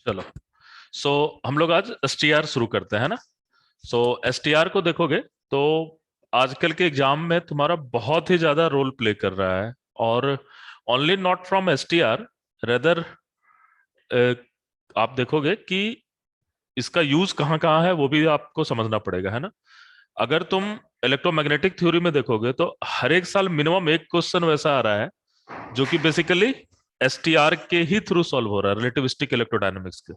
चलो। हम लोग आज एसटीआर शुरू करते हैं ना। एसटीआर को देखोगे तो आजकल के एग्जाम में तुम्हारा बहुत ही ज्यादा रोल प्ले कर रहा है। और only not from STR, rather आप देखोगे कि इसका यूज कहाँ कहाँ है वो भी आपको समझना पड़ेगा, है ना। अगर तुम इलेक्ट्रोमैग्नेटिक थ्योरी में देखोगे तो हर एक साल मिनिमम एक क्वेश्चन वैसा आ रहा है जो कि बेसिकली एसटीआर के ही थ्रू सॉल्व हो रहा है, रिलेटिविस्टिक इलेक्ट्रोडायनेमिक्स के।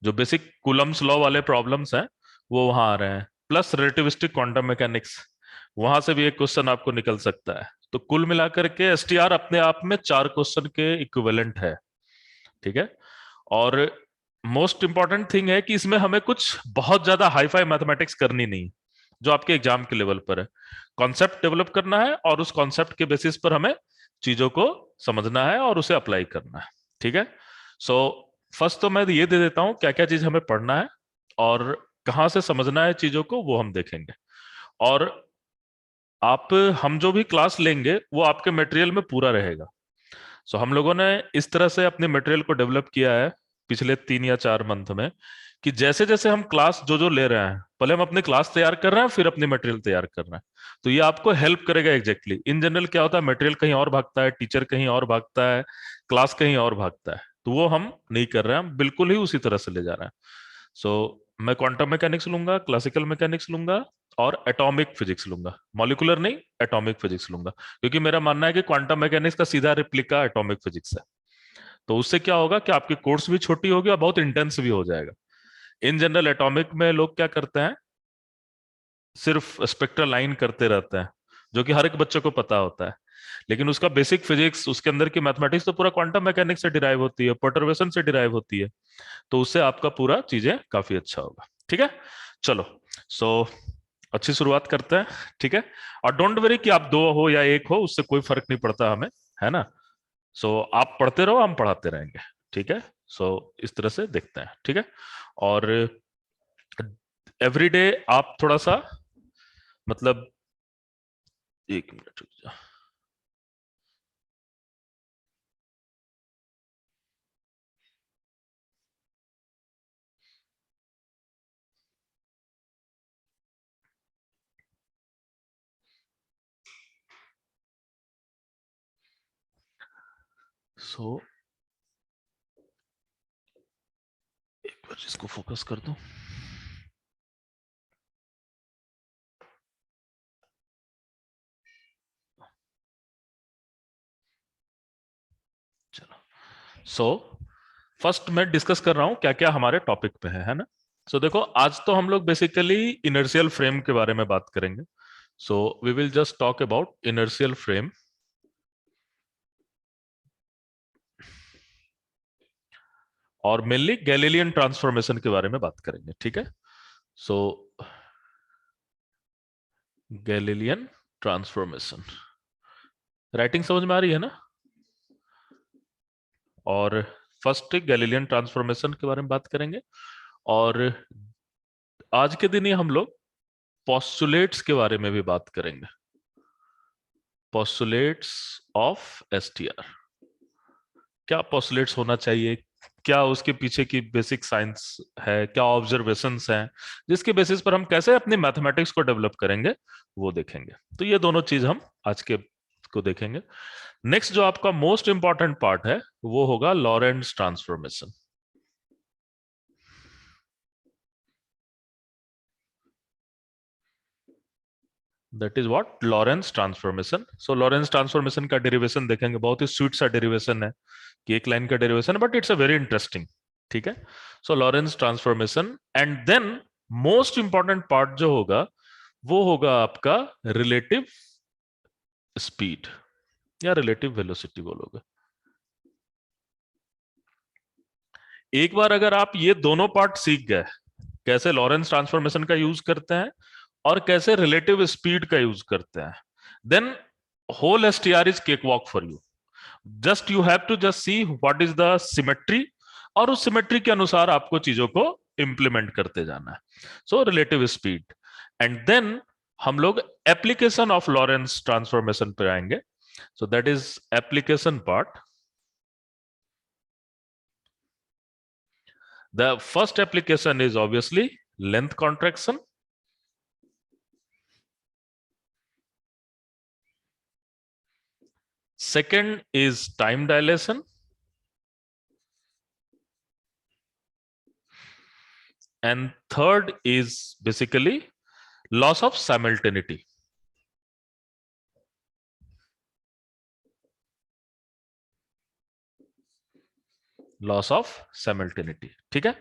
जो बेसिक कूलम्स लॉ वाले प्रॉब्लम्स हैं वो वहां आ रहे हैं, प्लस रिलेटिविस्टिक क्वांटम मैकेनिक्स, वहां से भी एक क्वेश्चन आपको निकल सकता है। तो कुल मिलाकर के एसटीआर अपने आप में 4 क्वेश्चन के इक्विवेलेंट है, ठीक है। और मोस्ट इंपॉर्टेंट थिंग है कि इसमें हमें कुछ बहुत ज्यादा हाईफाई मैथमेटिक्स करनी नहीं, जो आपके एग्जाम के लेवल पर है। कॉन्सेप्ट डेवलप करना है और उस कॉन्सेप्ट के बेसिस पर हमें चीजों को समझना है और उसे अप्लाई करना है, ठीक है। सो फर्स्ट तो मैं ये दे देता हूं क्या क्या चीज हमें पढ़ना है और कहाँ से समझना है चीजों को, वो हम देखेंगे। और आप हम जो भी क्लास लेंगे वो आपके मटेरियल में पूरा रहेगा। हम लोगों ने इस तरह से अपने मटेरियल को डेवलप किया है पिछले 3 या 4 मंथ में, कि जैसे जैसे हम क्लास जो जो ले रहे हैं, पहले हम अपनी क्लास तैयार कर रहे हैं फिर अपनी मटेरियल तैयार कर रहे हैं। तो ये आपको हेल्प करेगा एग्जैक्टली। इन जनरल क्या होता है, मटेरियल कहीं और भागता है, टीचर कहीं और भागता है, क्लास कहीं और भागता है, तो वो हम नहीं कर रहे हैं, हम बिल्कुल ही उसी तरह से ले जा रहे हैं। मैं क्वांटम मैकेनिक्स लूंगा, क्लासिकल मैकेनिक्स लूंगा और एटॉमिक फिजिक्स लूंगा। मॉलिक्यूलर नहीं, एटॉमिक फिजिक्स लूंगा, क्योंकि मेरा मानना है कि क्वांटम मैकेनिक्स का सीधा रिप्लिका एटॉमिक फिजिक्स है। तो उससे क्या होगा कि आपकी कोर्स भी छोटी होगी और बहुत इंटेंस भी हो जाएगा। इन जनरल एटॉमिक में लोग क्या करते हैं, सिर्फ स्पेक्ट्रल लाइन करते रहते हैं, जो कि हर एक बच्चे को पता होता है। लेकिन उसका बेसिक फिजिक्स, उसके अंदर की मैथमेटिक्स तो पूरा क्वांटम मैकेनिक्स से डिराइव होती है, पर्टर्वेशन से डिराइव होती है। तो उससे आपका पूरा चीजें काफी अच्छा होगा, ठीक है। चलो, सो अच्छी शुरुआत करते हैं, ठीक है। और डोंट वरी कि आप 2 हो या 1 हो, उससे कोई फर्क नहीं पड़ता हमें, है ना। आप पढ़ते रहो, हम पढ़ाते रहेंगे, ठीक है। इस तरह से देखते हैं, ठीक है। और एवरीडे आप थोड़ा सा, मतलब 1 मिनट रुक जा। सो एक बार इसको फोकस कर दूं। चलो, सो फर्स्ट मैं डिस्कस कर रहा हूं क्या क्या हमारे टॉपिक पे है ना। देखो, आज तो हम लोग बेसिकली इनर्शियल फ्रेम के बारे में बात करेंगे। We will just talk about inertial frame, और मेनली गैलीलियन ट्रांसफॉर्मेशन के बारे में बात करेंगे, ठीक है। सो गैलीलियन ट्रांसफॉर्मेशन, राइटिंग समझ में आ रही है ना। और फर्स्ट गैलीलियन ट्रांसफॉर्मेशन के बारे में बात करेंगे। और आज के दिन ही हम लोग पोस्टुलेट्स के बारे में भी बात करेंगे। पोस्टुलेट्स ऑफ एसटीआर, क्या पोस्टुलेट्स होना चाहिए, क्या उसके पीछे की बेसिक साइंस है, क्या ऑब्जर्वेशंस हैं, जिसके बेसिस पर हम कैसे अपनी मैथमेटिक्स को डेवलप करेंगे, वो देखेंगे। तो ये दोनों चीज हम आज के को देखेंगे। नेक्स्ट जो आपका मोस्ट इंपॉर्टेंट पार्ट है वो होगा Lorentz transformation. That is what Lorentz transformation. Lorentz transformation का डेरिवेशन देखेंगे, बहुत ही स्वीट सा डेरिवेशन है, कि एक लाइन का डेरिवेशन है, but it's a very interesting, ठीक है। Lorentz transformation, and then most important part जो होगा वो होगा आपका रिलेटिव स्पीड, या रिलेटिव वेलोसिटी बोलोगे। एक बार अगर आप ये दोनों पार्ट सीख गए, कैसे लॉरेंस ट्रांसफॉर्मेशन का यूज करते हैं और कैसे रिलेटिव स्पीड का यूज करते हैं, then whole STR is cake walk for you. Just you have to just see what is the symmetry, और उस सिमेट्री के अनुसार आपको चीजों को इंप्लीमेंट करते जाना है। रिलेटिव स्पीड, एंड देन हम लोग एप्लीकेशन ऑफ लॉरेंस ट्रांसफॉर्मेशन पे आएंगे। That is application part. The first application is obviously length contraction. Second is time dilation. And third is basically loss of simultaneity. Loss of simultaneity, ठीक है।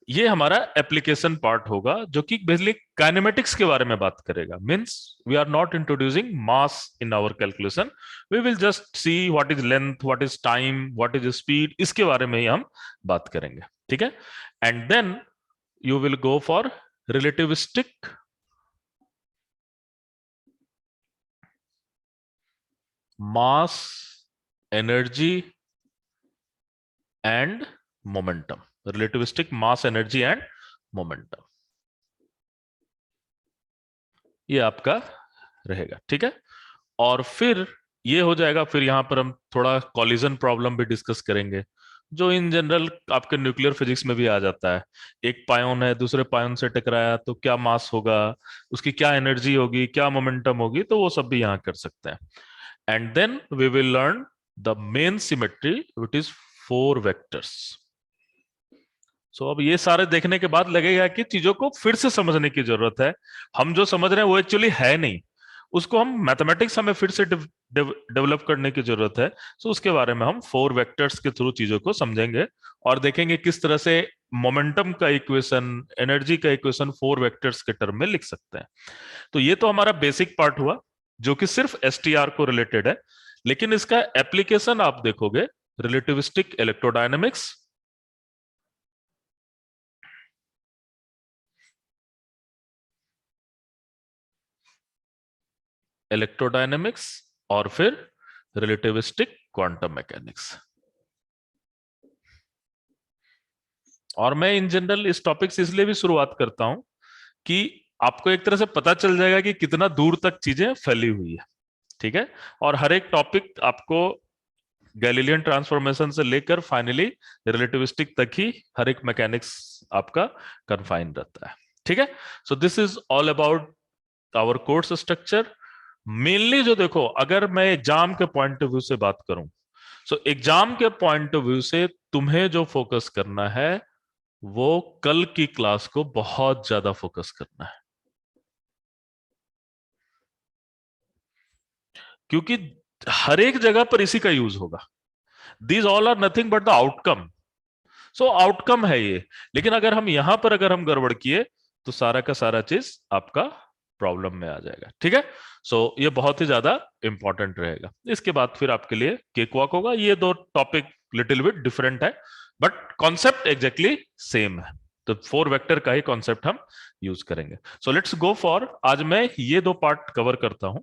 ये हमारा application part होगा जो कि basically kinematics के बारे में बात करेगा। Means we are not introducing mass in our calculation, we will just see what is length, what is time, what is speed, इसके बारे में ही हम बात करेंगे, ठीक है। And then you will go for relativistic mass energy and momentum, relativistic mass energy and momentum, ये आपका रहेगा, ठीक है। और फिर ये हो जाएगा, फिर यहां पर हम थोड़ा कॉलिजन प्रॉब्लम भी डिस्कस करेंगे, जो इन जनरल आपके न्यूक्लियर फिजिक्स में भी आ जाता है। एक पायोन है, दूसरे पायोन से टकराया तो क्या मास होगा, उसकी क्या एनर्जी होगी, क्या मोमेंटम होगी, तो वो सब भी यहां कर सकते हैं। And then we will learn the main symmetry which is 4 vectors. So अब ये सारे देखने के बाद लगेगा कि चीजों को फिर से समझने की जरूरत है। हम जो समझ रहे हैं वो एक्चुअली है नहीं, उसको हम मैथमेटिक्स हमें फिर से डेवलप करने की जरूरत है। सो उसके बारे में हम 4 वेक्टर्स के थ्रू चीजों को समझेंगे और देखेंगे किस तरह से मोमेंटम का इक्वेशन, एनर्जी का इक्वेशन 4 वेक्टर्स के टर्म में लिख सकते हैं। तो ये तो हमारा बेसिक पार्ट हुआ जो कि सिर्फ एसटीआर को रिलेटेड है। लेकिन इसका एप्लीकेशन आप देखोगे रिलेटिविस्टिक इलेक्ट्रोडायनेमिक्स, इलेक्ट्रोडायनेमिक्स और फिर रिलेटिविस्टिक क्वांटम मैकेनिक्स। और मैं इन जनरल इस टॉपिक से इसलिए भी शुरुआत करता हूं कि आपको एक तरह से पता चल जाएगा कि कितना दूर तक चीजें फैली हुई है, ठीक है। और हर एक टॉपिक आपको गैलीलियन ट्रांसफॉर्मेशन से लेकर फाइनली रिलेटिविस्टिक तक ही हर एक मैकेनिक्स आपका कन्फाइन रहता है, ठीक है। So this is all about our course structure. Mainly जो देखो, अगर मैं एग्जाम के पॉइंट ऑफ व्यू से बात करूं, सो एग्जाम के पॉइंट ऑफ व्यू से तुम्हें जो फोकस करना है वो कल की क्लास को बहुत ज्यादा फोकस करना है, क्योंकि हर एक जगह पर इसी का यूज होगा। These all are nothing but the outcome. So outcome है ये, लेकिन अगर हम यहां पर अगर हम गड़बड़ किए तो सारा का सारा चीज आपका प्रॉब्लम में आ जाएगा, ठीक है। सो ये बहुत ही ज्यादा इंपॉर्टेंट रहेगा। इसके बाद फिर आपके लिए केक वॉक होगा। ये दो टॉपिक लिटिल बिट डिफरेंट है बट कॉन्सेप्ट एग्जैक्टली सेम है। तो 4 वेक्टर का ही कॉन्सेप्ट हम यूज करेंगे। सो लेट्स गो फॉर, आज मैं ये दो पार्ट कवर करता हूं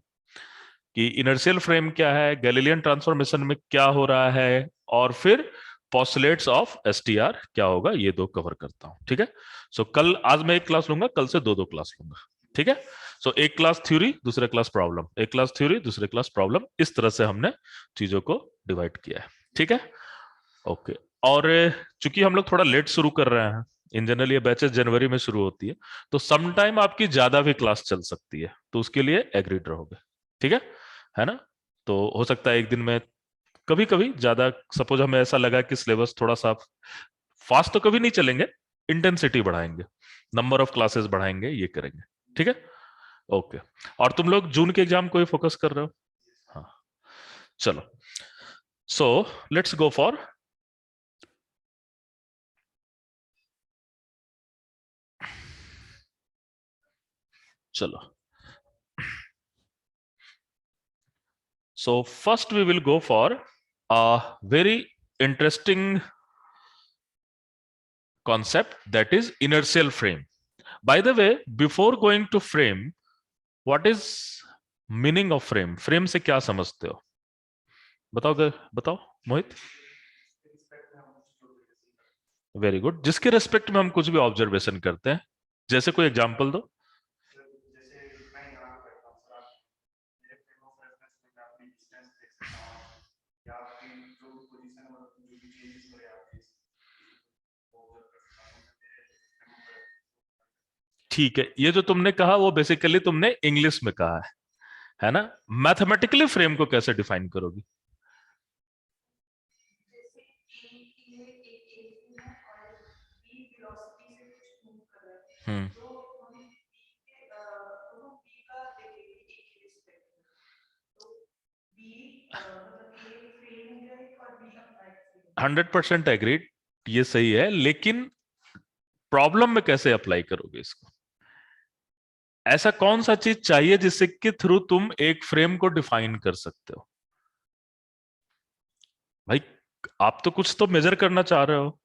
कि इनर्शियल फ्रेम क्या है, गैलीलियन ट्रांसफॉर्मेशन में क्या हो रहा है, और फिर पोस्टुलेट्स ऑफ एसटीआर क्या होगा, ये दो कवर करता हूं, ठीक है। सो कल, आज मैं एक क्लास लूंगा, कल से दो दो क्लास लूंगा, ठीक है। सो एक क्लास थ्योरी, दूसरे क्लास प्रॉब्लम, एक क्लास थ्योरी, दूसरे क्लास प्रॉब्लम, इस तरह से हमने चीजों को डिवाइड किया है, ठीक है। ओके। और चूंकि हम लोग थोड़ा लेट शुरू कर रहे हैं, इन जनरल ये बैचेस जनवरी में शुरू होती है, तो सम टाइम आपकी ज्यादा भी क्लास चल सकती है, तो उसके लिए एग्रीड रहोगे, ठीक है ना। तो हो सकता है एक दिन में कभी कभी ज्यादा, सपोज हमें ऐसा लगा कि सिलेबस थोड़ा सा फास्ट, तो कभी नहीं चलेंगे, इंटेंसिटी बढ़ाएंगे, नंबर ऑफ क्लासेस बढ़ाएंगे, ये करेंगे, ठीक है। ओके। और तुम लोग जून के एग्जाम को ही फोकस कर रहे हो? हाँ, चलो। सो लेट्स गो फॉर, चलो। So first we will go for a very interesting concept, that is inertial frame. By the way, before going to frame, what is meaning of frame? Frame से क्या समझते हो? बताओगे, बताओ Mohit. Very good. जिसके respect में हम कुछ भी ऑब्जर्वेशन करते हैं, जैसे कोई एग्जांपल दो। ठीक है, ये जो तुमने कहा वो बेसिकली तुमने इंग्लिश में कहा है ना? मैथमेटिकली फ्रेम को कैसे डिफाइन करोगी? हम्म। 100% एग्रीड, ये सही है, लेकिन प्रॉब्लम में कैसे अप्लाई करोगे इसको? ऐसा कौन सा चीज चाहिए जिससे के थ्रू तुम एक फ्रेम को डिफाइन कर सकते हो? भाई, आप तो कुछ तो मेजर करना चाह रहे हो।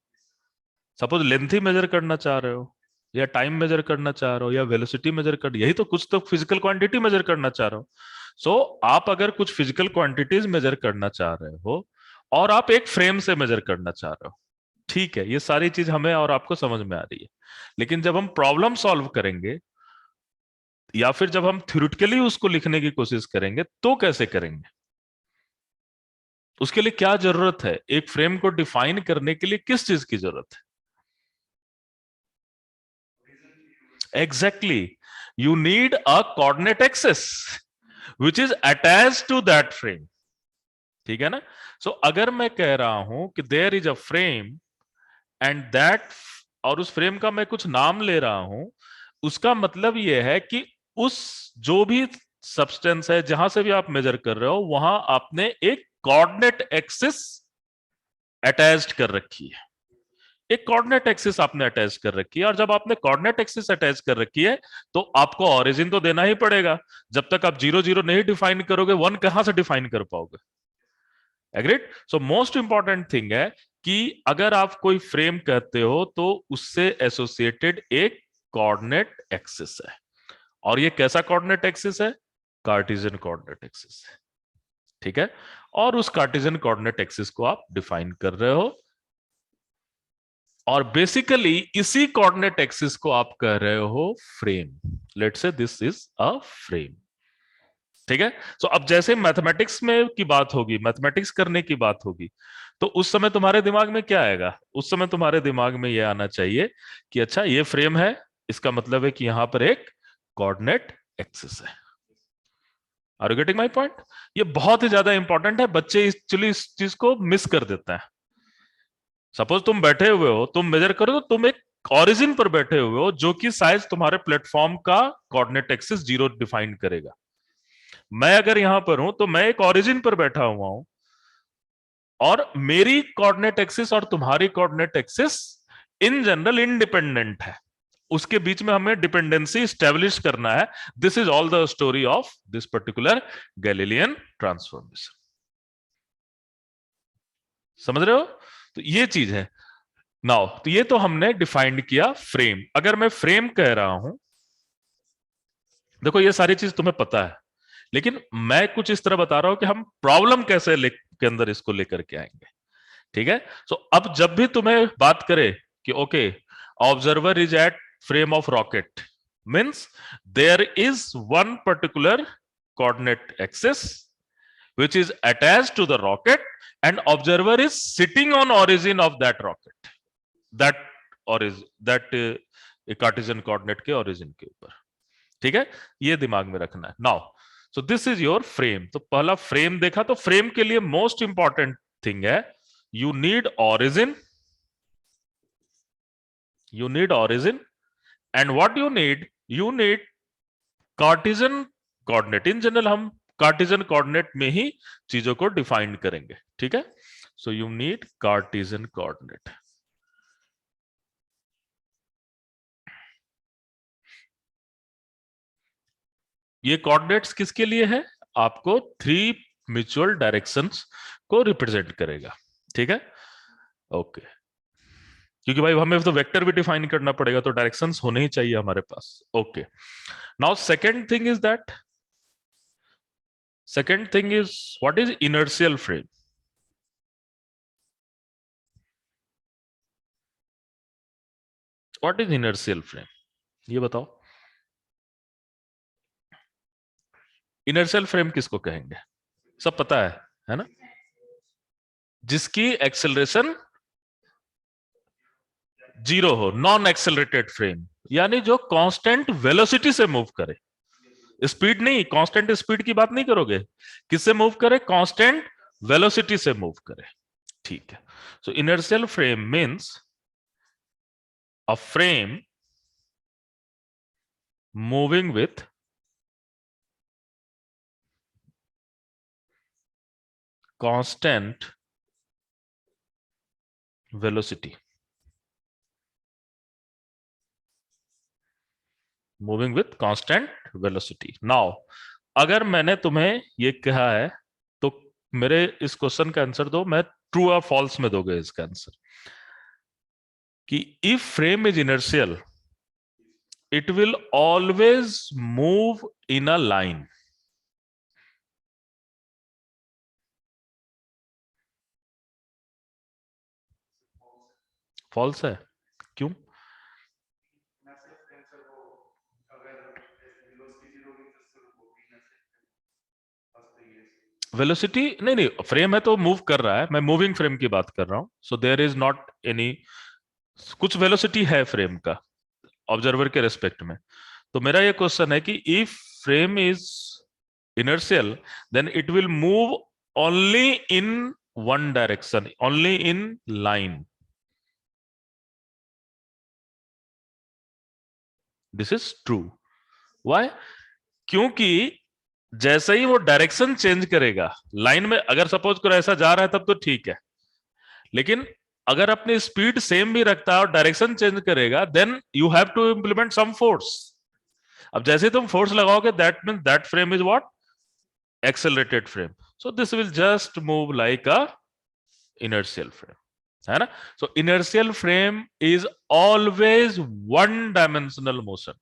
सपोज लेंथ ही मेजर करना चाह रहे हो, या टाइम मेजर करना चाह रहे हो, या वेलोसिटी मेजर कर, यही तो कुछ तो फिजिकल क्वांटिटी मेजर करना चाह रहे हो। सो आप अगर कुछ फिजिकल क्वांटिटीज मेजर करना चाह रहे हो और आप एक फ्रेम से मेजर करना चाह रहे हो, ठीक है, ये सारी चीज हमें और आपको समझ में आ रही है। लेकिन जब हम प्रॉब्लम सॉल्व करेंगे या फिर जब हम थ्योरेटिकली उसको लिखने की कोशिश करेंगे तो कैसे करेंगे? उसके लिए क्या जरूरत है? एक फ्रेम को डिफाइन करने के लिए किस चीज की जरूरत है? Exactly, you need a coordinate axis which is attached to that frame. ठीक है ना? सो अगर मैं कह रहा हूं कि there is a frame and that, और उस फ्रेम का मैं कुछ नाम ले रहा हूं, उसका मतलब यह है कि उस जो भी सब्सटेंस है जहां से भी आप मेजर कर रहे हो वहां आपने एक कोऑर्डिनेट एक्सिस अटैच्ड कर रखी है। एक कोऑर्डिनेट एक्सिस आपने अटैच कर रखी है, और जब आपने कोऑर्डिनेट एक्सिस अटैच कर रखी है तो आपको ओरिजिन तो देना ही पड़ेगा। जब तक आप 0 0 नहीं डिफाइन करोगे, 1 कहां से डिफाइन कर पाओगे? Agreed? So most important thing है कि अगर आप कोई फ्रेम कहते हो तो उससे एसोसिएटेड एक कोऑर्डिनेट एक्सिस है, और ये कैसा कोऑर्डिनेट एक्सिस है? कार्टेशियन कोऑर्डिनेट एक्सिस है। ठीक है? और उस कार्टेशियन कोऑर्डिनेट एक्सिस को आप डिफाइन कर रहे हो, और बेसिकली इसी कोऑर्डिनेट एक्सिस को आप कह रहे हो frame. Let's say this is a frame. ठीक है? सो अब जैसे मैथमेटिक्स में की बात होगी, मैथमेटिक्स करने की बात होगी, तो उस समय तुम्हारे दिमाग में क्या आएगा? उस समय तुम्हारे दिमाग में यह आना चाहिए कि अच्छा, ये फ्रेम है, इसका मतलब है कि यहां पर एक कोऑर्डिनेट एक्सिस है। Are you getting my point? ये बहुत ही ज्यादा इंपॉर्टेंट है, बच्चे एक्चुअली इस चीज को मिस कर देते हैं। सपोज तुम बैठे हुए हो, तुम मेजर करो तो तुम एक ओरिजिन पर बैठे हुए हो जो कि साइज तुम्हारे प्लेटफॉर्म का कोऑर्डिनेट एक्सिस 0 डिफाइन करेगा। मैं अगर यहां पर हूं तो मैं एक ओरिजिन पर बैठा हुआ हूं, और मेरी कोऑर्डिनेट एक्सिस और तुम्हारी coordinate axis in general independent है। उसके बीच में हमें डिपेंडेंसी स्टैब्लिश करना है। This is all the story of this particular Galilean transformation. समझ रहे हो? तो ये चीज है। नाउ तो ये तो हमने डिफाइंड किया फ्रेम। अगर मैं फ्रेम कह रहा हूं, देखो ये सारी चीज तुम्हें पता है, लेकिन मैं कुछ इस तरह बता रहा हूं कि हम प्रॉब्लम कैसे के अंदर इसको लेकर के आएंगे। ठीक है? सो अब जब भी तुम्हें बात करे कि okay, observer is at frame of rocket, means there is one particular coordinate axis which is attached to the rocket, and observer is sitting on origin of that rocket, that origin, that Cartesian coordinate के origin के ऊपर। ठीक है? ये दिमाग में रखना है। Now so this is your frame. तो पहला फ्रेम देखा, तो फ्रेम के लिए मोस्ट इंपॉर्टेंट थिंग है, you need origin, you need origin, and what you need Cartesian coordinate. In general हम कार्टेशियन कोऑर्डिनेट में ही चीजों को डिफाइन करेंगे। ठीक है? So you need Cartesian coordinate. ये कोऑर्डिनेट्स किसके लिए है? आपको 3 म्यूचुअल डायरेक्शंस को रिप्रेजेंट करेगा। ठीक है? ओके, क्योंकि भाई हमें तो वेक्टर भी डिफाइन करना पड़ेगा, तो डायरेक्शंस होने ही चाहिए हमारे पास। Okay, now second thing is that, second thing is, what is inertial frame? What is inertial frame? ये बताओ। inertial frame किसको कहेंगे? सब पता है ना? जिसकी एक्सेलरेशन जीरो हो, नॉन एक्सेलरेटेड फ्रेम, यानी जो कांस्टेंट वेलोसिटी से मूव करे, स्पीड नहीं, कांस्टेंट स्पीड की बात नहीं करोगे, किससे मूव करे, कांस्टेंट वेलोसिटी से मूव करे। ठीक है, so inertial frame means a frame moving with constant velocity, moving with constant velocity. Now अगर मैंने तुम्हें ये कहा है तो मेरे इस क्वेश्चन का आंसर दो, मैं ट्रू और फॉल्स में दोगे इसका आंसर, कि if frame is inertial it will always move in a line. False है, क्यों? वेलोसिटी नहीं नहीं, फ्रेम है तो मूव कर रहा है, मैं मूविंग फ्रेम की बात कर रहा हूं, so there is not any, कुछ वेलोसिटी है फ्रेम का ऑब्जर्वर के रेस्पेक्ट में। तो मेरा ये क्वेश्चन है कि if frame is inertial, then it will move only in one direction, only in line. This is true. Why? क्योंकि जैसे ही वो डायरेक्शन चेंज करेगा लाइन में, अगर सपोज करो ऐसा जा रहा है तब तो ठीक है, लेकिन अगर अपनी स्पीड सेम भी रखता है और डायरेक्शन चेंज करेगा, then you have to implement some force. अब जैसे तुम फोर्स लगाओगे, that means that frame is what, accelerated frame, so this will just move like a inertial frame, है ना? So inertial frame is always one dimensional motion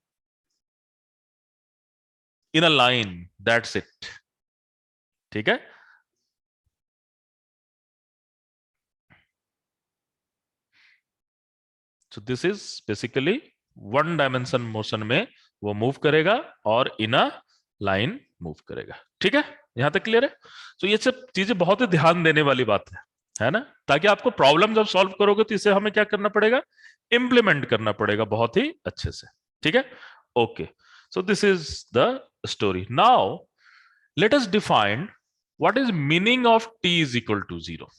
in a line, that's it. ठीक है, so this is basically one dimension motion में वो move करेगा और इन a line move करेगा। ठीक है, यहां तक क्लियर है? तो ये सब चीजें बहुत ही ध्यान देने वाली बात है ना, ताकि आपको प्रॉब्लम जब सॉल्व करोगे तो इसे हमें क्या करना पड़ेगा, इंप्लीमेंट करना पड़ेगा बहुत ही अच्छे से। ठीक है, okay, so this is the story. Now let us define what is meaning of t is equal to zero.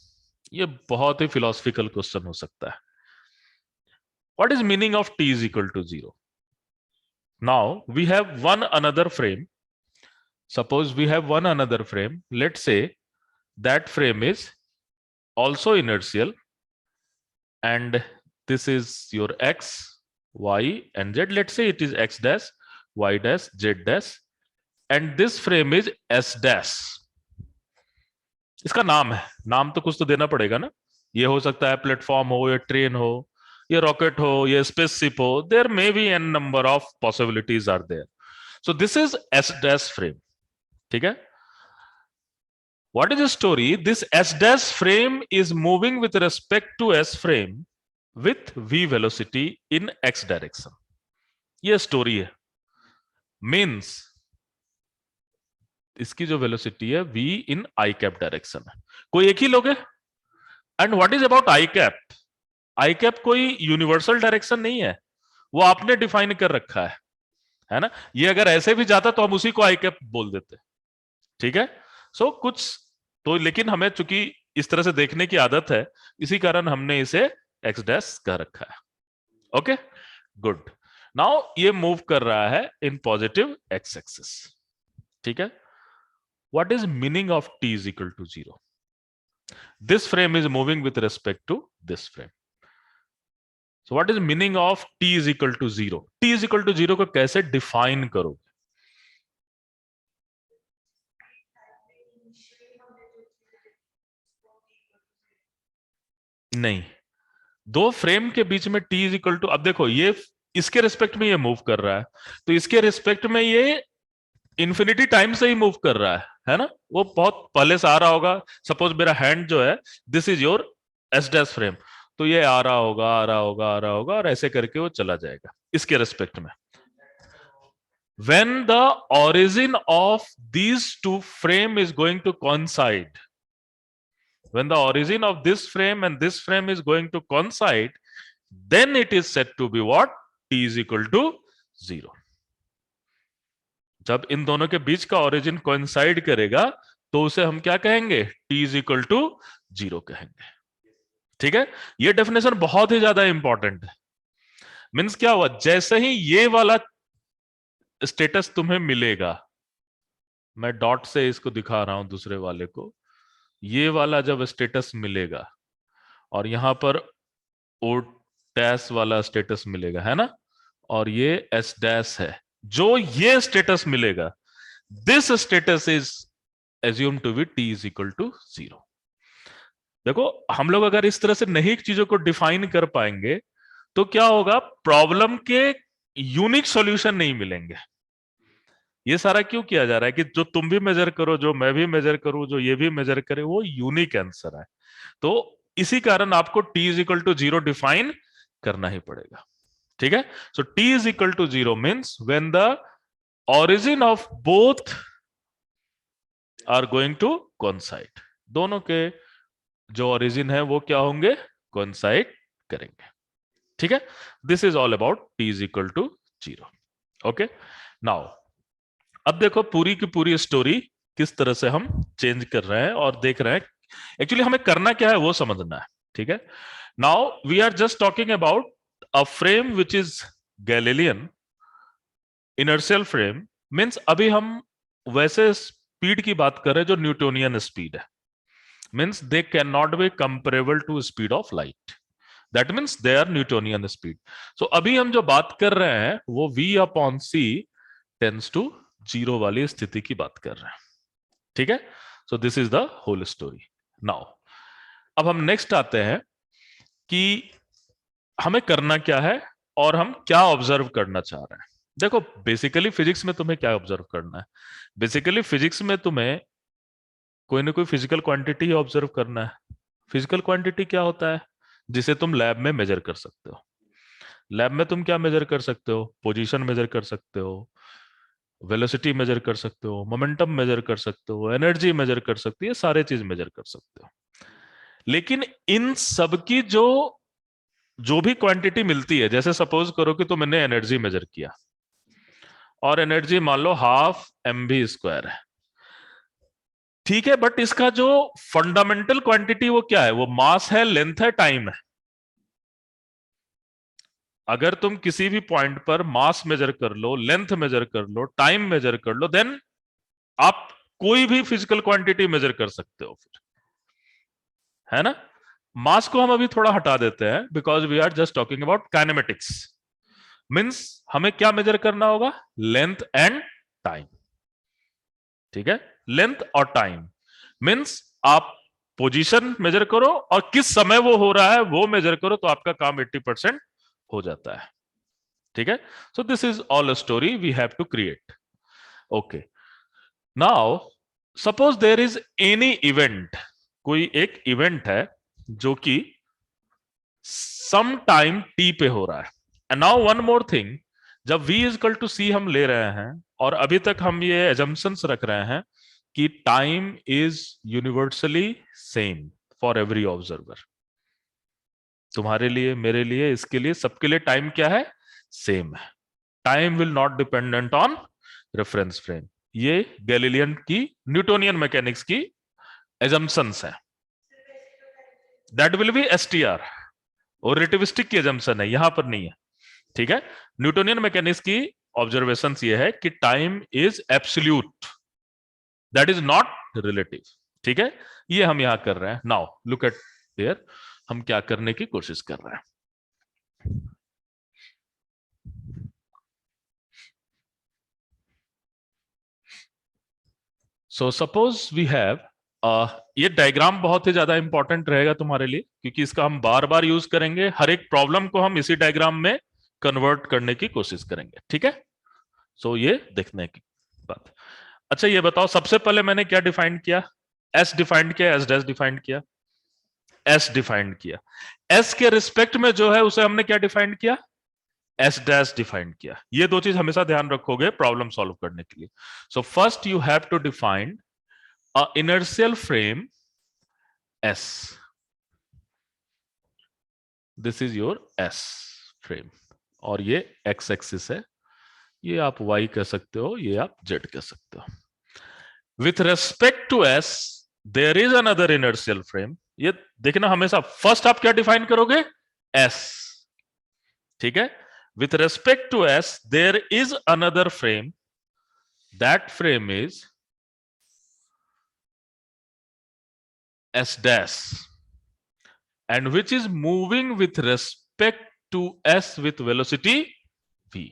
ये बहुत ही फिलोसफिकल क्वेश्चन हो सकता है। What is meaning of t is equal to 0? Now we have one another frame. Suppose we have one another frame. Let's say that frame is also inertial, and this is your x, y, and z. Let's say it is x dash, y dash, z dash, and this frame is s dash. इसका नाम है, नाम तो कुछ तो देना पड़ेगा ना। ये हो सकता है प्लेटफॉर्म हो, या ट्रेन हो, ये रॉकेट हो, ये स्पेसशिप हो, there may be n number of possibilities are there. So this is S dash frame. ठीक है, what is the story, this S dash frame is moving with respect to S frame with v velocity in x direction. ये story है, means इसकी जो velocity है v in I cap direction है, कोई एक ही लोग है। And what is about i cap, i cap कोई यूनिवर्सल डायरेक्शन नहीं है, वो आपने डिफाइन कर रखा है ना? ये अगर ऐसे भी जाता तो हम उसी को आई कैप बोल देते। ठीक है, सो कुछ तो, लेकिन हमें चूंकि इस तरह से देखने की आदत है, इसी कारण हमने इसे एक्स डैश कह रखा है। Okay, good. नाउ ये मूव कर रहा है इन पॉजिटिव एक्स एक्सिस। ठीक है, what is meaning of t is equal to 0? This frame is moving with respect to this frame. So what is meaning of t is equal to 0? t is equal to 0 को कैसे define करोगे? नहीं, दो frame के बीच में t is equal to, अब देखो ये इसके रिस्पेक्ट में ये मूव कर रहा है, तो इसके रिस्पेक्ट में ये इंफिनिटी टाइम से ही मूव कर रहा है ना? वो बहुत पहले से आ रहा होगा। सपोज मेरा हैंड जो है, this is your S dash frame, तो ये आ रहा होगा, आ रहा होगा, आ रहा होगा, और ऐसे करके वो चला जाएगा इसके रिस्पेक्ट में। When the origin of these two frame is going to coincide, when the origin of this frame and this frame is going to coincide, then it is said to be what? T is equal to 0. जब इन दोनों के बीच का origin coincide करेगा तो उसे हम क्या कहेंगे? T is equal to 0 कहेंगे. ठीक है, ये डेफिनेशन बहुत ही ज्यादा इंपॉर्टेंट है. मीन्स क्या हुआ, जैसे ही ये वाला स्टेटस तुम्हें मिलेगा, मैं डॉट से इसको दिखा रहा हूं दूसरे वाले को, ये वाला जब स्टेटस मिलेगा और यहां पर ओ डैश वाला स्टेटस मिलेगा, है ना, और ये एस डैश है, जो ये स्टेटस मिलेगा, this status is assume to be t is equal to 0. देखो, हम लोग अगर इस तरह से नहीं चीजों को डिफाइन कर पाएंगे तो क्या होगा, प्रॉब्लम के यूनिक सॉल्यूशन नहीं मिलेंगे. ये सारा क्यों किया जा रहा है कि जो तुम भी मेजर करो, जो मैं भी मेजर करूं, जो ये भी मेजर करे, वो यूनिक आंसर है. तो इसी कारण आपको t is equal to 0 define करना ही पड़ेगा. ठीक है, so t is equal to 0 means when the origin of both are going to coincide. दोनों के जो ओरिजिन है वो क्या होंगे? कोइंसाइड करेंगे. ठीक है, this is all about t is equal to 0. Okay, now अब देखो पूरी की पूरी स्टोरी किस तरह से हम चेंज कर रहे हैं और देख रहे हैं एक्चुअली हमें करना क्या है वो समझना है. ठीक है, now we are just talking about a frame which is Galilean inertial frame. Means अभी हम वैसे स्पीड की बात कर रहे हैं जो न्यूटोनियन स्पीड है. Means they can not be comparable to speed of light. That means they are Newtonian speed. So अभी हम जो बात कर रहे हैं वो v upon C tends to 0 वाली स्थिति की बात कर रहे हैं. ठीक है, so this is the whole story. Now अब हम नेक्स्ट आते हैं कि हमें करना क्या है और हम क्या ऑब्जर्व करना चाह रहे हैं. देखो, बेसिकली फिजिक्स में तुम्हें क्या ऑब्जर्व करना है? बेसिकली फिजिक्स में तुम्हें कोई ना कोई फिजिकल क्वांटिटी ऑब्जर्व करना है. फिजिकल क्वांटिटी क्या होता है? जिसे तुम लैब में मेजर कर सकते हो. लैब में तुम क्या मेजर कर सकते हो? पोजीशन मेजर कर सकते हो, वेलोसिटी मेजर कर सकते हो, मोमेंटम मेजर कर सकते हो, एनर्जी मेजर कर सकते हो, सारे चीज मेजर कर सकते हो. लेकिन इन सब की जो जो भी क्वांटिटी मिलती है, जैसे सपोज करो कि तुमने एनर्जी मेजर किया और एनर्जी मान लो ½ mv² है. ठीक है, बट इसका जो फंडामेंटल क्वांटिटी वो क्या है? वो मास है, लेंथ है, टाइम है. अगर तुम किसी भी पॉइंट पर मास मेजर कर लो, लेंथ मेजर कर लो, टाइम मेजर कर लो, देन आप कोई भी फिजिकल क्वांटिटी मेजर कर सकते हो फिर, है ना. मास को हम अभी थोड़ा हटा देते हैं because we are just talking about kinematics. Means हमें क्या मेजर करना होगा? Length and time. ठीक है, लेंथ और टाइम मींस आप पोजीशन मेजर करो और किस समय वो हो रहा है वो मेजर करो, तो आपका काम 80% हो जाता है. ठीक है, so this is all a story we have to create. Okay, now suppose there is any event. कोई एक इवेंट है जो कि सम टाइम टी पे हो रहा है. And now one more thing, जब v इजकल टू सी हम ले रहे हैं और अभी तक हम ये एजम्पशंस रख रहे हैं कि time is universally same for every observer. तुम्हारे लिए, मेरे लिए, इसके लिए, सबके लिए टाइम क्या है? सेम है. Time will not dependent on reference frame. ये गैलीलियन की, न्यूटोनियन मैकेनिक्स की एजम्पशंस है. दैट विल बी STR और रिलेटिविस्टिक की एजम्पशन है, यहां पर नहीं है. ठीक है, न्यूटोनियन मैकेनिक्स की ऑब्जर्वेशंस ये है कि time is absolute, that is not relative. ठीक है, ये हम यहां कर रहे हैं. नाउ लुक एट हियर, हम क्या करने की कोशिश कर रहे हैं. सो सपोज वी हैव, ये डायग्राम बहुत ही ज्यादा इंपॉर्टेंट रहेगा तुम्हारे लिए क्योंकि इसका हम बार बार यूज करेंगे. हर एक प्रॉब्लम को हम इसी डायग्राम में कन्वर्ट करने की कोशिश करेंगे. ठीक है, सो ये देखने की बात. अच्छा ये बताओ, सबसे पहले मैंने क्या डिफाइन किया? एस डिफाइंड किया, एस डैश डिफाइंड किया, एस डिफाइंड किया. एस के रिस्पेक्ट में जो है उसे हमने क्या डिफाइंड किया? एस डैश डिफाइंड किया. ये दो चीज हमेशा ध्यान रखोगे प्रॉब्लम सॉल्व करने के लिए. So first you have to define a inertial frame S. This is your S frame, और ये एक्स एक्सिस है, ये आप वाई कह सकते हो, ये आप जेड कह सकते हो। With respect to S there is another inertial frame. ये देखना हमेशा, फर्स्ट आप क्या डिफाइन करोगे, एस, ठीक है। With respect to S there is another frame, that frame is S dash, and which is moving with respect to s with velocity v,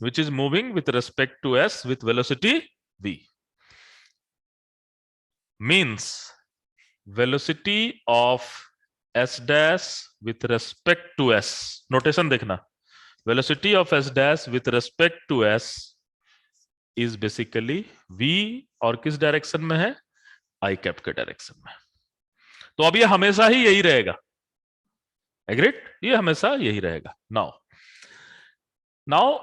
which is moving with respect to s with velocity v, means velocity of s dash with respect to s, notation देखना, velocity of s dash with respect to s is basically v, और किस direction में है, आई cap के direction में। तो अब ये हमेशा ही यही रहेगा, एग्रीड, ये हमेशा यही रहेगा। Now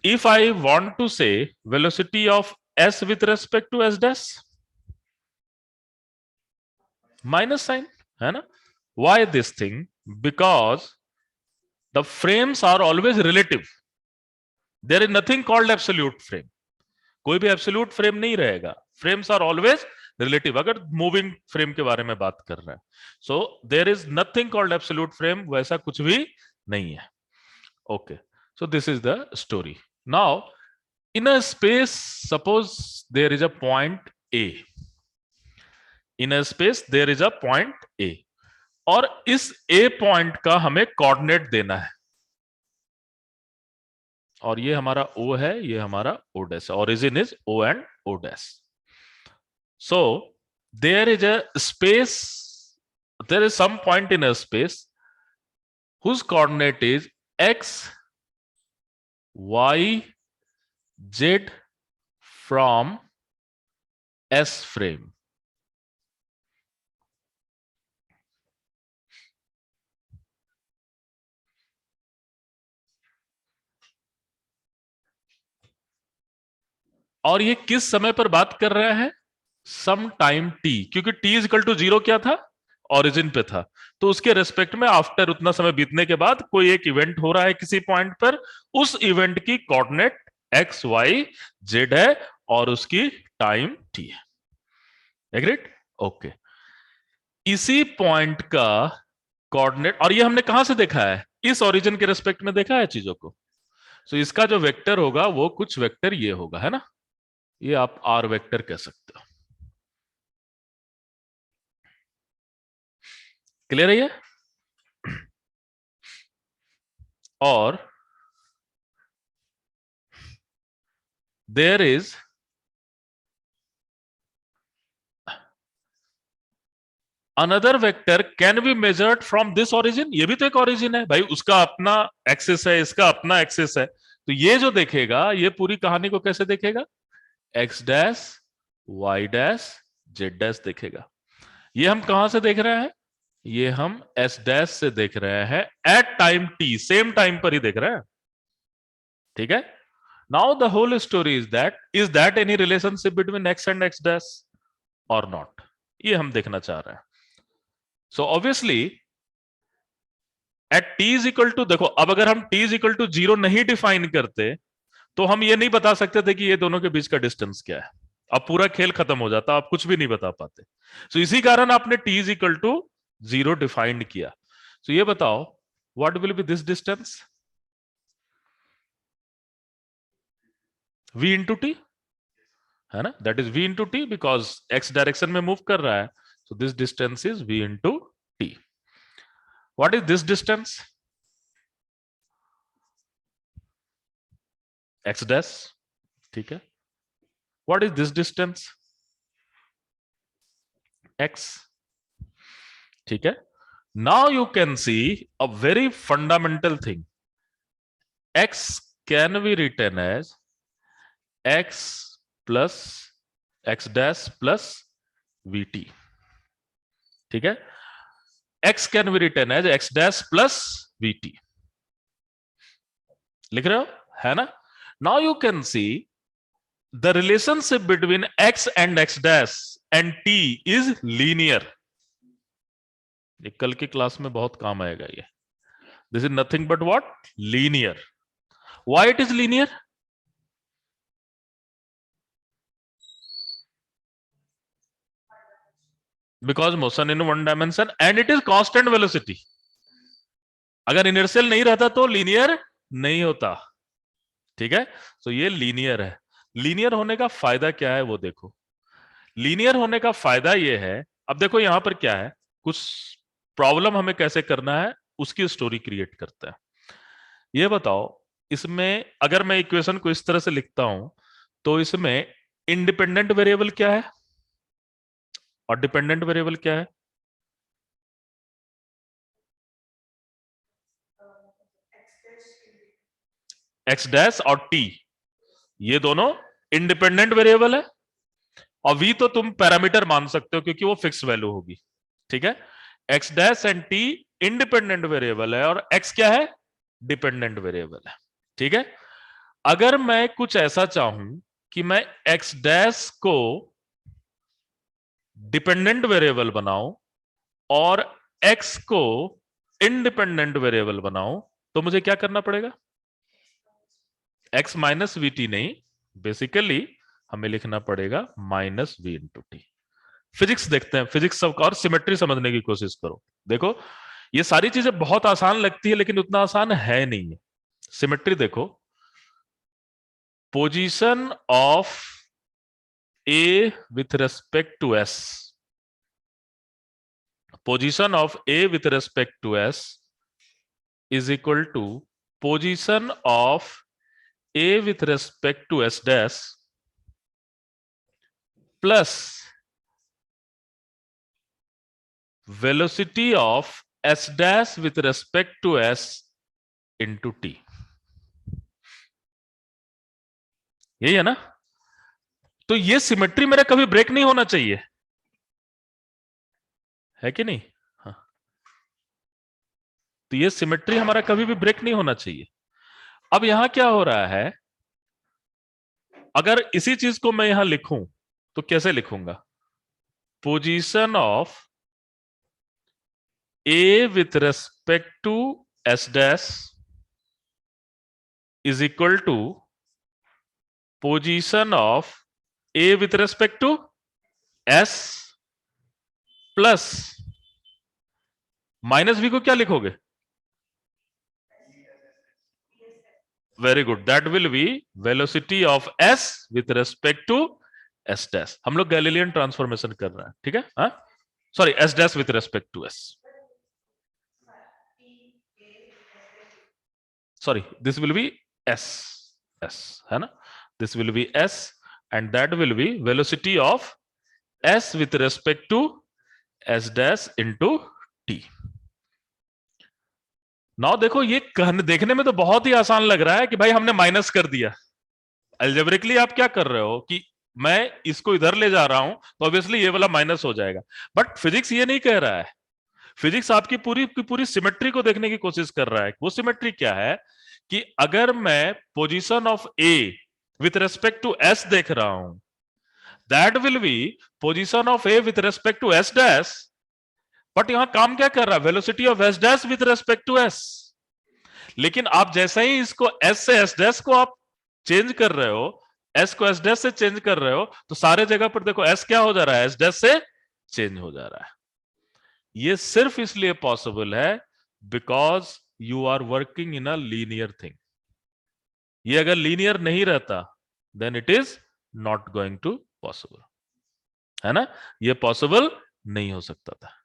if I want to say velocity of s with respect to s dash, minus sign, है ना। why this thing, because the frames are always relative, there is nothing called absolute frame, कोई भी absolute frame नहीं रहेगा, frames are always relative, अगर moving frame के बारे में बात कर रहे हैं। so there is nothing called absolute frame, वैसा कुछ भी नहीं है। okay, so this is the story. Now in a space, suppose there is a point a, in a space there is a point a, और इस a point का हमें coordinate देना है, और ये हमारा o है, ये हमारा o dash, origin is o and o dash. so there is a space, there is some point in a space whose coordinate is x, y, z from s frame, और ये किस समय पर बात कर रहे हैं, सम टाइम t, क्योंकि t इज इक्वल टू 0 क्या था, ओरिजिन पे था, तो उसके रेस्पेक्ट में आफ्टर उतना समय बीतने के बाद कोई एक इवेंट हो रहा है किसी पॉइंट पर, उस इवेंट की कोऑर्डिनेट x, y, z है, और उसकी टाइम t है, एग्रीड, ओके। इसी पॉइंट का कोऑर्डिनेट, और ये हमने कहां से देखा है, इस ओरिजिन के रेस्पेक्ट में देखा है चीजों को। सो इसका जो वेक्टर होगा वो कुछ वेक्टर ये होगा, है ना, ये आप आर वेक्टर कह सकते हो। क्लियर है ये। और there is another vector can be measured from this origin, ये भी तो एक ओरिजिन है भाई, उसका अपना एक्सिस है, इसका अपना एक्सिस है, तो ये जो देखेगा ये पूरी कहानी को कैसे देखेगा, x dash, y dash, z dash देखेगा। ये हम कहां से देख रहे हैं, ये हम एस डैश से देख रहे हैं, at time t, same time पर ही देख रहे हैं, ठीक है। Now the whole story is that any relationship between x and x dash और नॉट, ये हम देखना चाह रहे हैं। So obviously at t is equal to, देखो अब अगर हम टी इज इक्वल टू 0 नहीं डिफाइन करते तो हम ये नहीं बता सकते थे कि ये दोनों के बीच का डिस्टेंस क्या है, अब पूरा खेल खत्म हो जाता, आप कुछ भी नहीं बता पाते। सो इसी कारण आपने t is equal to 0 defined किया। सो ये बताओ what will be this distance, v into t, है ना, that is v into t, because x direction में मूव कर रहा है, so this distance is v into t. What is this distance, x dash, ठीक है। What is this distance, x, ठीक है। Now you can see a very fundamental thing, x can be written as x plus x dash plus vt, ठीक है। x can be written as x dash plus vt, लिख रहे हो, है ना। Now you can see the relationship between x and x dash and t is linear, ये कल की क्लास में बहुत काम आएगा ये। This is nothing but what? Linear. Why it is linear? Because motion in one dimension and it is constant velocity. अगर inertial नहीं रहता तो लीनियर नहीं होता। ठीक है, तो ये लीनियर है। लीनियर होने का फायदा क्या है वो देखो। लीनियर होने का फायदा ये है, अब देखो यहां पर क्या है, कुछ प्रॉब्लम हमें कैसे करना है उसकी स्टोरी क्रिएट करता है। ये बताओ, इसमें अगर मैं इक्वेशन को इस तरह से लिखता हूं तो इसमें इंडिपेंडेंट वेरिएबल क्या है और डिपेंडेंट वेरिएबल क्या है? एक्स डैश और टी, ये दोनों इंडिपेंडेंट वेरिएबल है। और वी तो तुम पैरामीटर मान सकते हो क्योंकि वो फिक्स वैल्यू होगी। ठीक है, x dash and T independent variable है और एक्स क्या है? डिपेंडेंट वेरिएबल है। ठीक है, अगर मैं कुछ ऐसा चाहूं कि मैं एक्स डैश को डिपेंडेंट वेरिएबल बनाऊं और एक्स को इंडिपेंडेंट वेरिएबल बनाऊं, तो मुझे क्या करना पड़ेगा? एक्स माइनस वी टी नहीं, बेसिकली हमें लिखना पड़ेगा minus v into t. Physics देखते हैं, फिजिक्स सब और सिमेट्री समझने की कोशिश करो। देखो ये सारी चीजें बहुत आसान लगती है लेकिन उतना आसान है नहीं है। सिमेट्री देखो, position of A with respect to S, position of A with respect to S is equal to position of A with respect to S dash plus velocity of S dash with respect to S into t. यही है ना? तो ये symmetry मेरा कभी break नहीं होना चाहिए, है कि नहीं? हाँ, तो ये सिमेट्री हमारा कभी भी ब्रेक नहीं होना चाहिए। अब यहां क्या हो रहा है, अगर इसी चीज को मैं यहां लिखूं तो कैसे लिखूंगा? Position of A with respect to S dash is equal to position of A with respect to S plus minus v को क्या लिखोगे? Very good, that will be velocity of S with respect to S dash. हम लोग Galilean transformation कर रहे हैं, ठीक है? हाँ, sorry, S dash with respect to S, sorry, this will be S, S है ना, this will be S and that will be velocity of S with respect to S dash into T. Now देखो ये कहने देखने में तो बहुत ही आसान लग रहा है कि भाई हमने माइनस कर दिया। अलजेब्रिकली आप क्या कर रहे हो कि मैं इसको इधर ले जा रहा हूं तो ऑब्वियसली ये वाला माइनस हो जाएगा, बट फिजिक्स ये नहीं कह रहा है। फिजिक्स आपकी पूरी की पूरी सिमेट्री को देखने की कोशिश कर रहा है। वो सिमेट्री क्या है कि अगर मैं position of A with respect to S देख रहा हूं, that will be position of A with respect to S dash, but यहां काम क्या कर रहा है? Velocity of S dash with respect to S. लेकिन आप जैसे ही इसको एस से एस डैश को आप चेंज कर रहे हो, एस को एस डैश से चेंज कर रहे हो, तो सारे जगह पर देखो एस क्या हो जा रहा है? एस डैश से चेंज हो जा रहा है। ये सिर्फ इसलिए पॉसिबल है because you are working in a linear thing. ये अगर लीनियर नहीं रहता then it is not going to possible, है ना? ये पॉसिबल नहीं हो सकता था।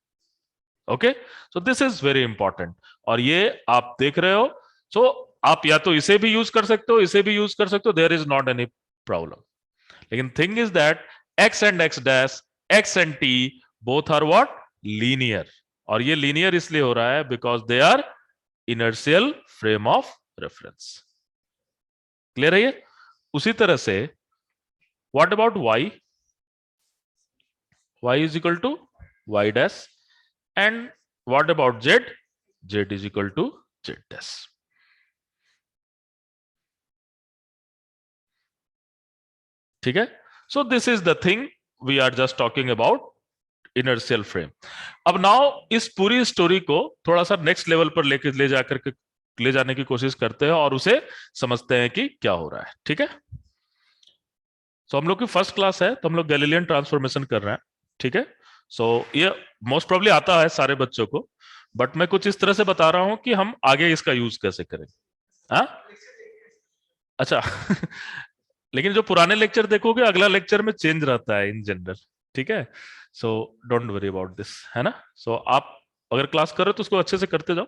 Okay, so this is very important. और ये आप देख रहे हो, सो आप या तो इसे भी यूज कर सकते हो, इसे भी यूज कर सकते हो, there is not any problem. लेकिन thing is that x and x dash, x and T both are what? Linear. और ये लीनियर इसलिए हो रहा है because they are inertial frame of reference. Clear है ये? उसी तरह से what about Y? Y is equal to Y dash, and what about Z? Z is equal to Z dash. ठीक है, so this is the thing we are just talking about inertial frame. अब now इस पूरी story को थोड़ा सा next level पर ले जाने की कोशिश करते हैं और उसे समझते हैं कि क्या हो रहा है। ठीक है, सो हम लोग की फर्स्ट क्लास है, तो हम लोग गैलीलियन ट्रांसफॉर्मेशन कर रहे हैं। ठीक है, सो ये मोस्ट प्रोबब्ली आता है सारे बच्चों को, बट मैं कुछ इस तरह से बता रहा हूं कि हम आगे इसका यूज कैसे करें। हाँ, अच्छा लेकिन जो पुराने लेक्चर देखोगे अगला लेक्चर में चेंज रहता है इन जनरल। ठीक है, so don't worry about this, है ना। सो आप अगर क्लास कर रहे हो तो उसको अच्छे से करते जाओ,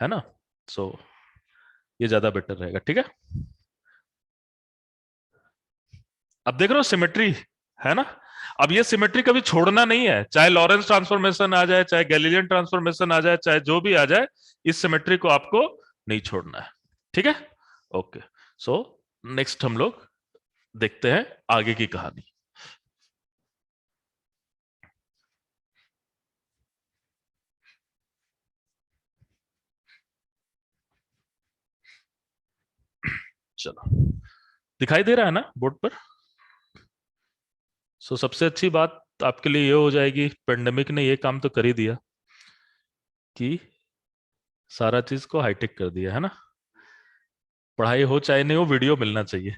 है ना। सो ये ज्यादा बेटर रहेगा। ठीक है, अब देख रहे हो सिमेट्री, है ना। अब ये सिमेट्री कभी छोड़ना नहीं है, चाहे लॉरेंस ट्रांसफॉर्मेशन आ जाए, चाहे गैलीलियन ट्रांसफॉर्मेशन आ जाए, चाहे जो भी आ जाए, इस सिमेट्री को आपको नहीं छोड़ना है। ठीक है, ओके। सो नेक्स्ट हम लोग देखते हैं आगे की कहानी। चलो, दिखाई दे रहा है ना बोर्ड पर। सो सबसे अच्छी बात आपके लिए ये हो जाएगी, पेंडेमिक ने ये काम तो कर ही दिया कि सारा चीज को हाईटेक कर दिया, है ना। पढ़ाई हो चाहे नहीं हो, वीडियो मिलना चाहिए।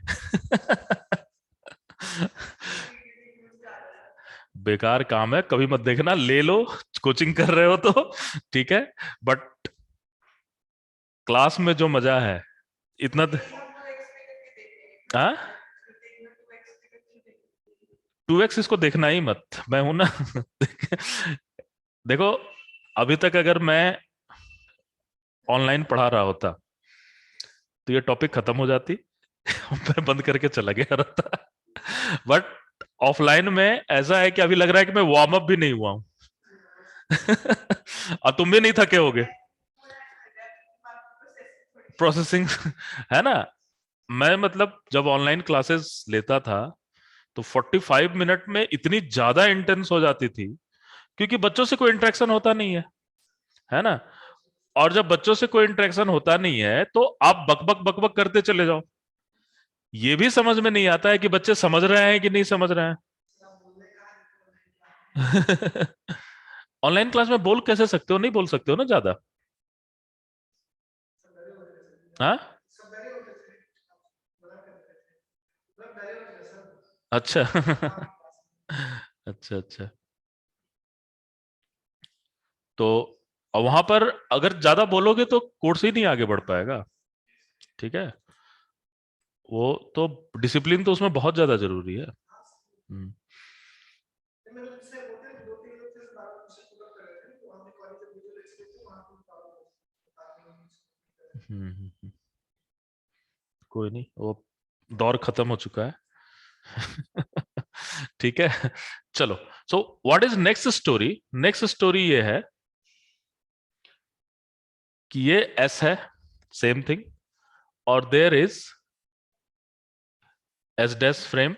बेकार काम है, कभी मत देखना, ले लो, कोचिंग कर रहे हो तो ठीक है, बट क्लास में जो मजा है इतना हाँ, 2x इसको देखना ही मत, मैं हूं ना। देखो, अभी तक अगर मैं ऑनलाइन पढ़ा रहा होता तो ये टॉपिक खत्म हो जाती। मैं बंद करके चला गया रहता, बट ऑफलाइन में ऐसा है कि अभी लग रहा है कि मैं वार्म अप भी नहीं हुआ हूं। और तुम भी नहीं थके होगे, प्रोसेसिंग। है ना। मैं मतलब जब ऑनलाइन क्लासेस लेता था तो 45 मिनट में इतनी ज्यादा इंटेंस हो जाती थी, क्योंकि बच्चों से कोई इंटरेक्शन होता नहीं है ना। और जब बच्चों से कोई इंटरेक्शन होता नहीं है तो आप बकबक बकबक करते चले जाओ, ये भी समझ में नहीं आता है कि बच्चे समझ रहे हैं कि नहीं समझ रहे हैं। ऑनलाइन क्लास में बोल कैसे सकते हो, नहीं बोल सकते हो ना ज्यादा। हाँ, अच्छा। अच्छा अच्छा, तो वहां पर अगर ज्यादा बोलोगे तो कोर्स ही नहीं आगे बढ़ पाएगा। ठीक है, वो तो डिसिप्लिन तो उसमें बहुत ज्यादा जरूरी है। हम्म हम्म, हम्म। कोई नहीं, वो दौर खत्म हो चुका है। ठीक है, चलो। So what is next story. Next story ये है कि ये एस है, सेम थिंग, और there is S dash frame.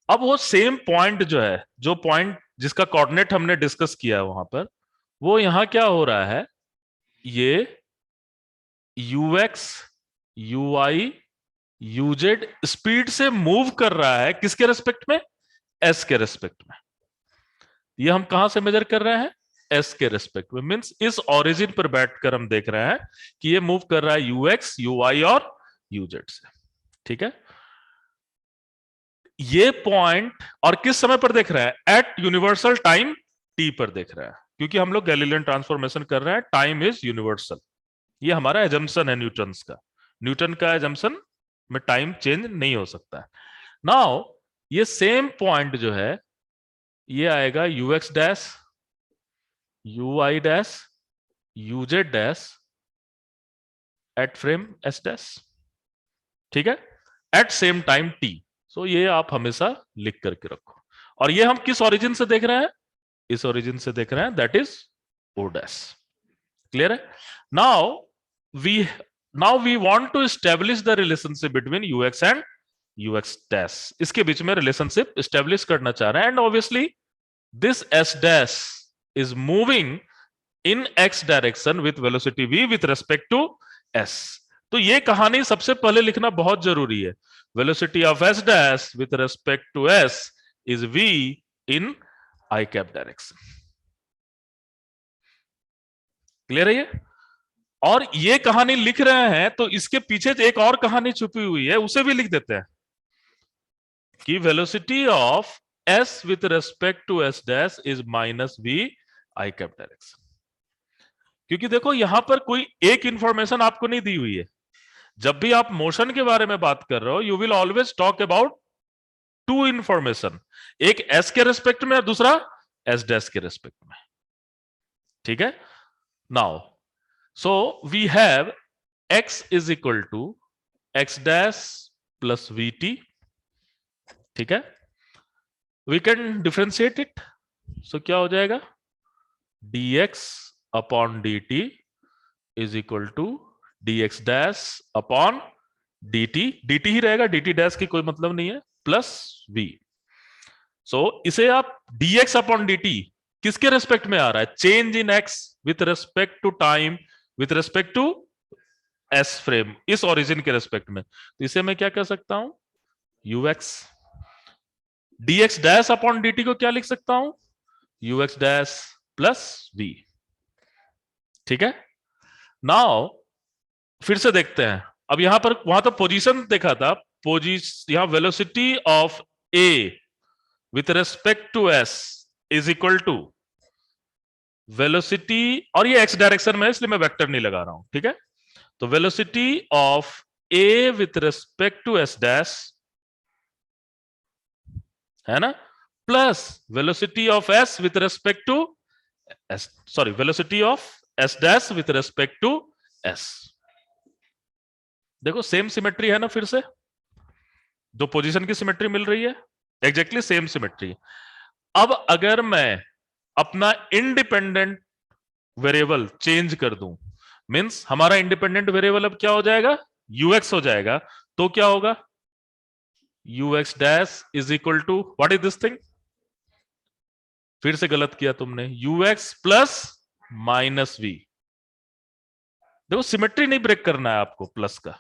अब वो सेम पॉइंट जो है, जो पॉइंट जिसका कोऑर्डिनेट हमने डिस्कस किया है वहां पर, वो यहां क्या हो रहा है, ये यूएक्स यूआई यूजेड स्पीड से मूव कर रहा है, किसके रेस्पेक्ट में, एस के रेस्पेक्ट में। ये हम कहां से मेजर कर रहे हैं, एस के रेस्पेक्ट में, मींस इस ओरिजिन पर बैठकर हम देख रहे हैं कि ये मूव कर रहा है यूएक्स यूआई और यूजेड से। ठीक है, ये पॉइंट और किस समय पर देख रहा है, एट यूनिवर्सल टाइम टी पर देख रहा है, क्योंकि हम लोग गैलीलियन ट्रांसफॉर्मेशन कर रहे हैं, टाइम इज यूनिवर्सल। ये हमारा एजम्पशन है न्यूटन का। न्यूटन का एजम्पशन में टाइम चेंज नहीं हो सकता है। नाउ ये सेम पॉइंट जो है, ये आएगा UX dash UI dash UZ dash at frame S dash. ठीक है, at same time T. So ये आप हमेशा लिख करके रखो। और ये हम किस ओरिजिन से देख रहे हैं, इस ओरिजिन से देख रहे हैं, that is O dash. Clear है। Now we now we want to establish the relationship between u x and u x dash. इसके बीच में रिलेशनशिप एस्टेब्लिश करना चाह रहे हैं, and obviously this S dash is moving in x direction with velocity v with respect to s। तो ये कहानी सबसे पहले लिखना बहुत जरूरी है। Velocity of s dash with respect to s is v in I cap direction. Clear है ये? और ये कहानी लिख रहे हैं तो इसके पीछे एक और कहानी छुपी हुई है, उसे भी लिख देते हैं कि velocity of S with respect to S dash is minus V I cap direction. क्योंकि देखो यहां पर कोई एक इंफॉर्मेशन आपको नहीं दी हुई है। जब भी आप मोशन के बारे में बात कर रहे हो, you will always talk about two information, एक एस के रेस्पेक्ट में और दूसरा एस डैश के रेस्पेक्ट में। ठीक है? Now so we have x is equal to x dash plus V T. ठीक है? We can differentiate it. So क्या हो जाएगा? dx upon dt is equal to dx dash upon dt। dt ही रहेगा, dt डैश की कोई मतलब नहीं है, प्लस v। सो इसे आप dx अपॉन dt किसके रेस्पेक्ट में आ रहा है? Change in x with respect to time with respect to S frame, इस ओरिजिन के रेस्पेक्ट में। तो इसे मैं क्या कह सकता हूं? ux। dx dash upon dt को क्या लिख सकता हूं? ux dash plus v। ठीक है? नाउ फिर से देखते हैं। अब यहां पर, वहां तो पोजीशन देखा था, यहां velocity of A with respect to S is equal to velocity, और ये एक्स डायरेक्शन में है इसलिए मैं वेक्टर नहीं लगा रहा हूं। ठीक है? तो velocity of A with respect to S dash, है ना, plus velocity of S with respect to S, sorry, velocity of S dash with respect to S. देखो सेम सिमेट्री है ना, फिर से जो पोजीशन की सिमेट्री मिल रही है, एग्जैक्टली सेम सिमेट्री। अब अगर मैं अपना इंडिपेंडेंट वेरिएबल चेंज कर दूं, मींस हमारा इंडिपेंडेंट वेरिएबल अब क्या हो जाएगा? ux हो जाएगा। तो क्या होगा? ux dash is equal to what is this thing? फिर से गलत किया तुमने, ux प्लस माइनस v। देखो सिमेट्री नहीं ब्रेक करना है आपको प्लस का।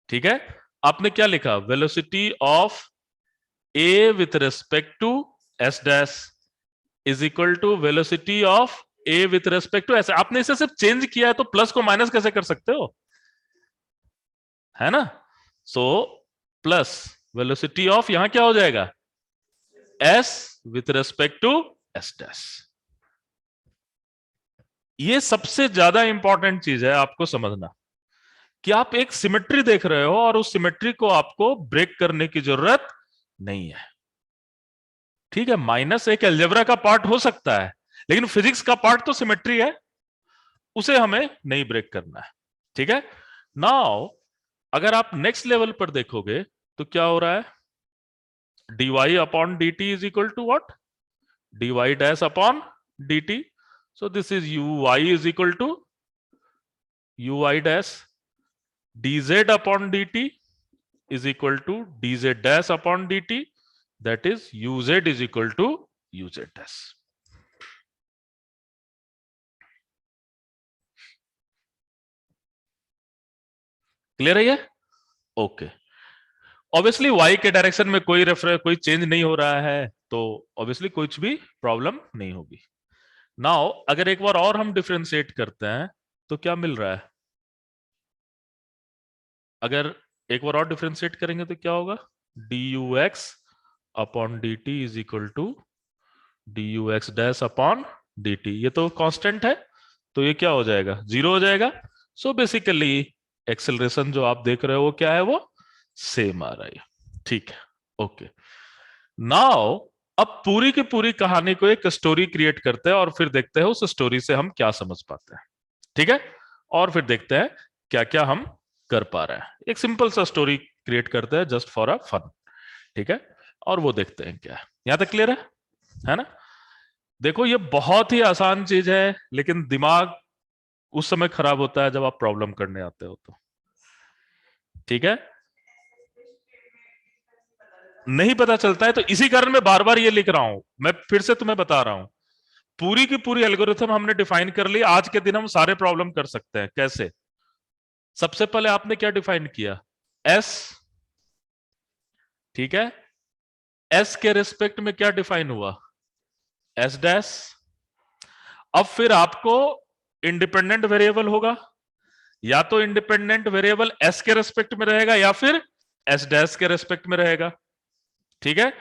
ठीक है? आपने क्या लिखा? Velocity of A with respect to S dash is equal to velocity of A with respect to S. आपने इसे सिर्फ चेंज किया है तो प्लस को माइनस कैसे कर सकते हो? है ना? सो प्लस वेलोसिटी ऑफ, यहां क्या हो जाएगा? S with respect to S dash. ये सबसे ज्यादा इंपॉर्टेंट चीज है आपको समझना, कि आप एक सिमेट्री देख रहे हो और उस सिमेट्री को आपको ब्रेक करने की जरूरत नहीं है। ठीक है? माइनस एक अलजेब्रा का पार्ट हो सकता है, लेकिन फिजिक्स का पार्ट तो सिमेट्री है, उसे हमें नहीं ब्रेक करना है। ठीक है? नाउ अगर आप नेक्स्ट लेवल पर देखोगे तो क्या हो रहा है? dy upon dt is equal to what? dy dash upon dt। So this is uy is equal to uy dash dz upon dt is equal to dz dash upon dt, that is uz is equal to uz dash। Clear है ये? Okay. Obviously y के direction में कोई change नहीं हो रहा है, तो ऑब्वियसली कुछ भी प्रॉब्लम नहीं होगी। नाउ अगर एक बार और हम डिफरेंशिएट करते हैं तो क्या मिल रहा है? अगर एक बार और डिफरेंशिएट करेंगे तो क्या होगा? dux upon dt is equal to dux dash upon dt। ये तो कांस्टेंट है, तो ये क्या हो जाएगा? जीरो हो जाएगा। सो बेसिकली एक्सेलरेशन जो आप देख रहे हो वो क्या है? वो सेम आ रहा है। ठीक है? ओके। नाउ अब पूरी की पूरी कहानी को एक स्टोरी क्रिएट करते हैं और फिर देखते हैं उस स्टोरी से हम क्या समझ पाते हैं। ठीक है? और फिर देखते हैं क्या क्या हम कर पा रहे हैं। एक सिंपल सा स्टोरी क्रिएट करते हैं जस्ट फॉर अ फन। ठीक है? और वो देखते हैं क्या है। यहां तक क्लियर है ना? देखो ये बहुत ही आसान चीज है, लेकिन दिमाग उस समय खराब होता है जब आप प्रॉब्लम करने आते हो तो। ठीक है? नहीं पता चलता है, तो इसी कारण मैं बार बार ये लिख रहा हूं। मैं फिर से तुम्हें बता रहा हूं, पूरी की पूरी एल्गोरिथम हमने डिफाइन कर ली। आज के दिन हम सारे प्रॉब्लम कर सकते हैं। कैसे? सबसे पहले आपने क्या डिफाइन किया? एस। ठीक है? एस के रिस्पेक्ट में क्या डिफाइन हुआ, एस डैश। अब फिर आपको इंडिपेंडेंट वेरिएबल होगा, या तो इंडिपेंडेंट वेरिएबल एस के रेस्पेक्ट में रहेगा या फिर एस डैश के रेस्पेक्ट में रहेगा। ठीक है,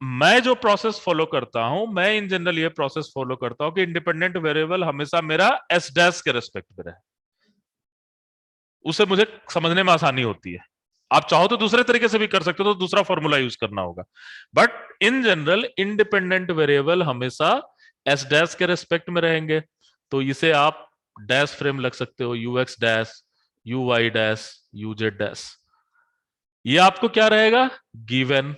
मैं जो प्रोसेस फॉलो करता हूं, मैं इन जनरल ये प्रोसेस फॉलो करता हूं कि इंडिपेंडेंट वेरिएबल हमेशा मेरा एस डैश के रेस्पेक्ट में रहे, उसे मुझे समझने में आसानी होती है। आप चाहो तो दूसरे तरीके से भी कर सकते हो, तो दूसरा फॉर्मूला यूज करना होगा, but in general independent variable हमेशा एस डैश के रेस्पेक्ट में रहेंगे। तो इसे आप डैश फ्रेम लग सकते हो, U X dash, U Y dash, U Z dash. ये आपको क्या रहेगा, गिवन।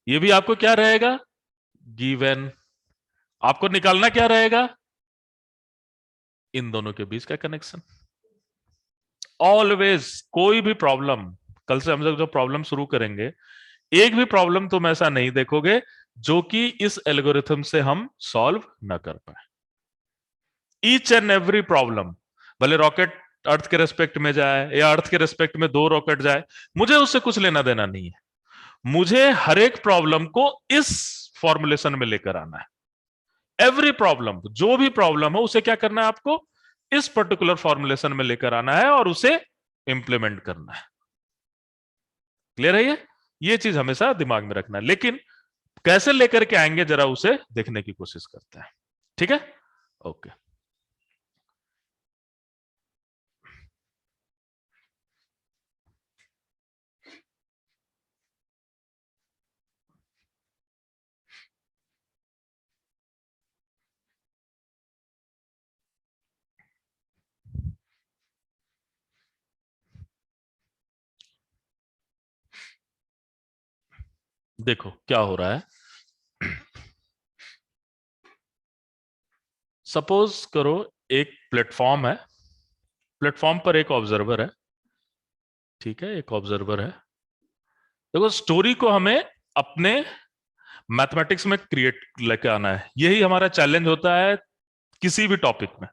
ये भी आपको क्या रहेगा, गिवन। आपको निकालना क्या रहेगा, इन दोनों के बीच का कनेक्शन। ऑलवेज कोई भी प्रॉब्लम, कल से हम लोग जो प्रॉब्लम शुरू करेंगे, एक भी प्रॉब्लम तुम ऐसा नहीं देखोगे जो कि इस एल्गोरिथम से हम सॉल्व ना कर पाए। ईच एंड एवरी प्रॉब्लम, भले रॉकेट अर्थ के रेस्पेक्ट में जाए या अर्थ के रेस्पेक्ट में दो रॉकेट जाए, मुझे उससे कुछ लेना देना नहीं है। मुझे हर एक प्रॉब्लम को इस फॉर्मुलेशन में लेकर आना है। एवरी प्रॉब्लम, जो भी प्रॉब्लम हो उसे क्या करना है, आपको इस पर्टिकुलर फॉर्मुलेशन में लेकर आना है और उसे इंप्लीमेंट करना है। क्लियर है ये चीज हमेशा दिमाग में रखना है, लेकिन कैसे लेकर के आएंगे जरा उसे देखने की कोशिश करते हैं। ठीक है, ओके। देखो क्या हो रहा है, सपोज करो एक प्लेटफॉर्म है, प्लेटफॉर्म पर एक ऑब्जर्वर है। ठीक है, एक ऑब्जर्वर है। देखो स्टोरी को हमें अपने मैथमेटिक्स में क्रिएट लेके आना है, यही हमारा चैलेंज होता है किसी भी टॉपिक में।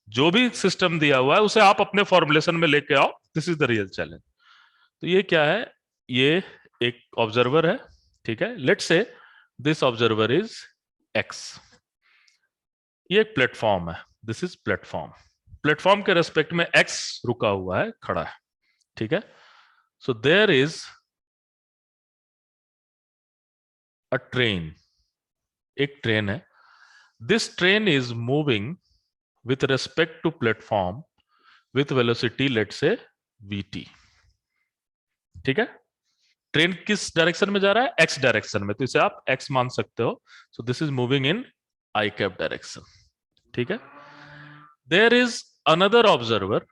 जो भी सिस्टम दिया हुआ है उसे आप अपने फॉर्मुलेशन में लेके आओ, this is the real challenge. तो ये क्या है, ये एक ऑब्जर्वर है। ठीक है, let's say this observer is x. ये एक प्लेटफॉर्म है, दिस इज प्लेटफॉर्म। प्लेटफॉर्म के रेस्पेक्ट में एक्स रुका हुआ है, खड़ा है। ठीक है, so there is a train, एक ट्रेन है। This train is moving with respect to platform with velocity let's say vt। ठीक है, ट्रेन किस डायरेक्शन में जा रहा है, एक्स डायरेक्शन में, तो इसे आप एक्स मान सकते हो। So this is moving in I cap direction. ठीक है, there is another observer,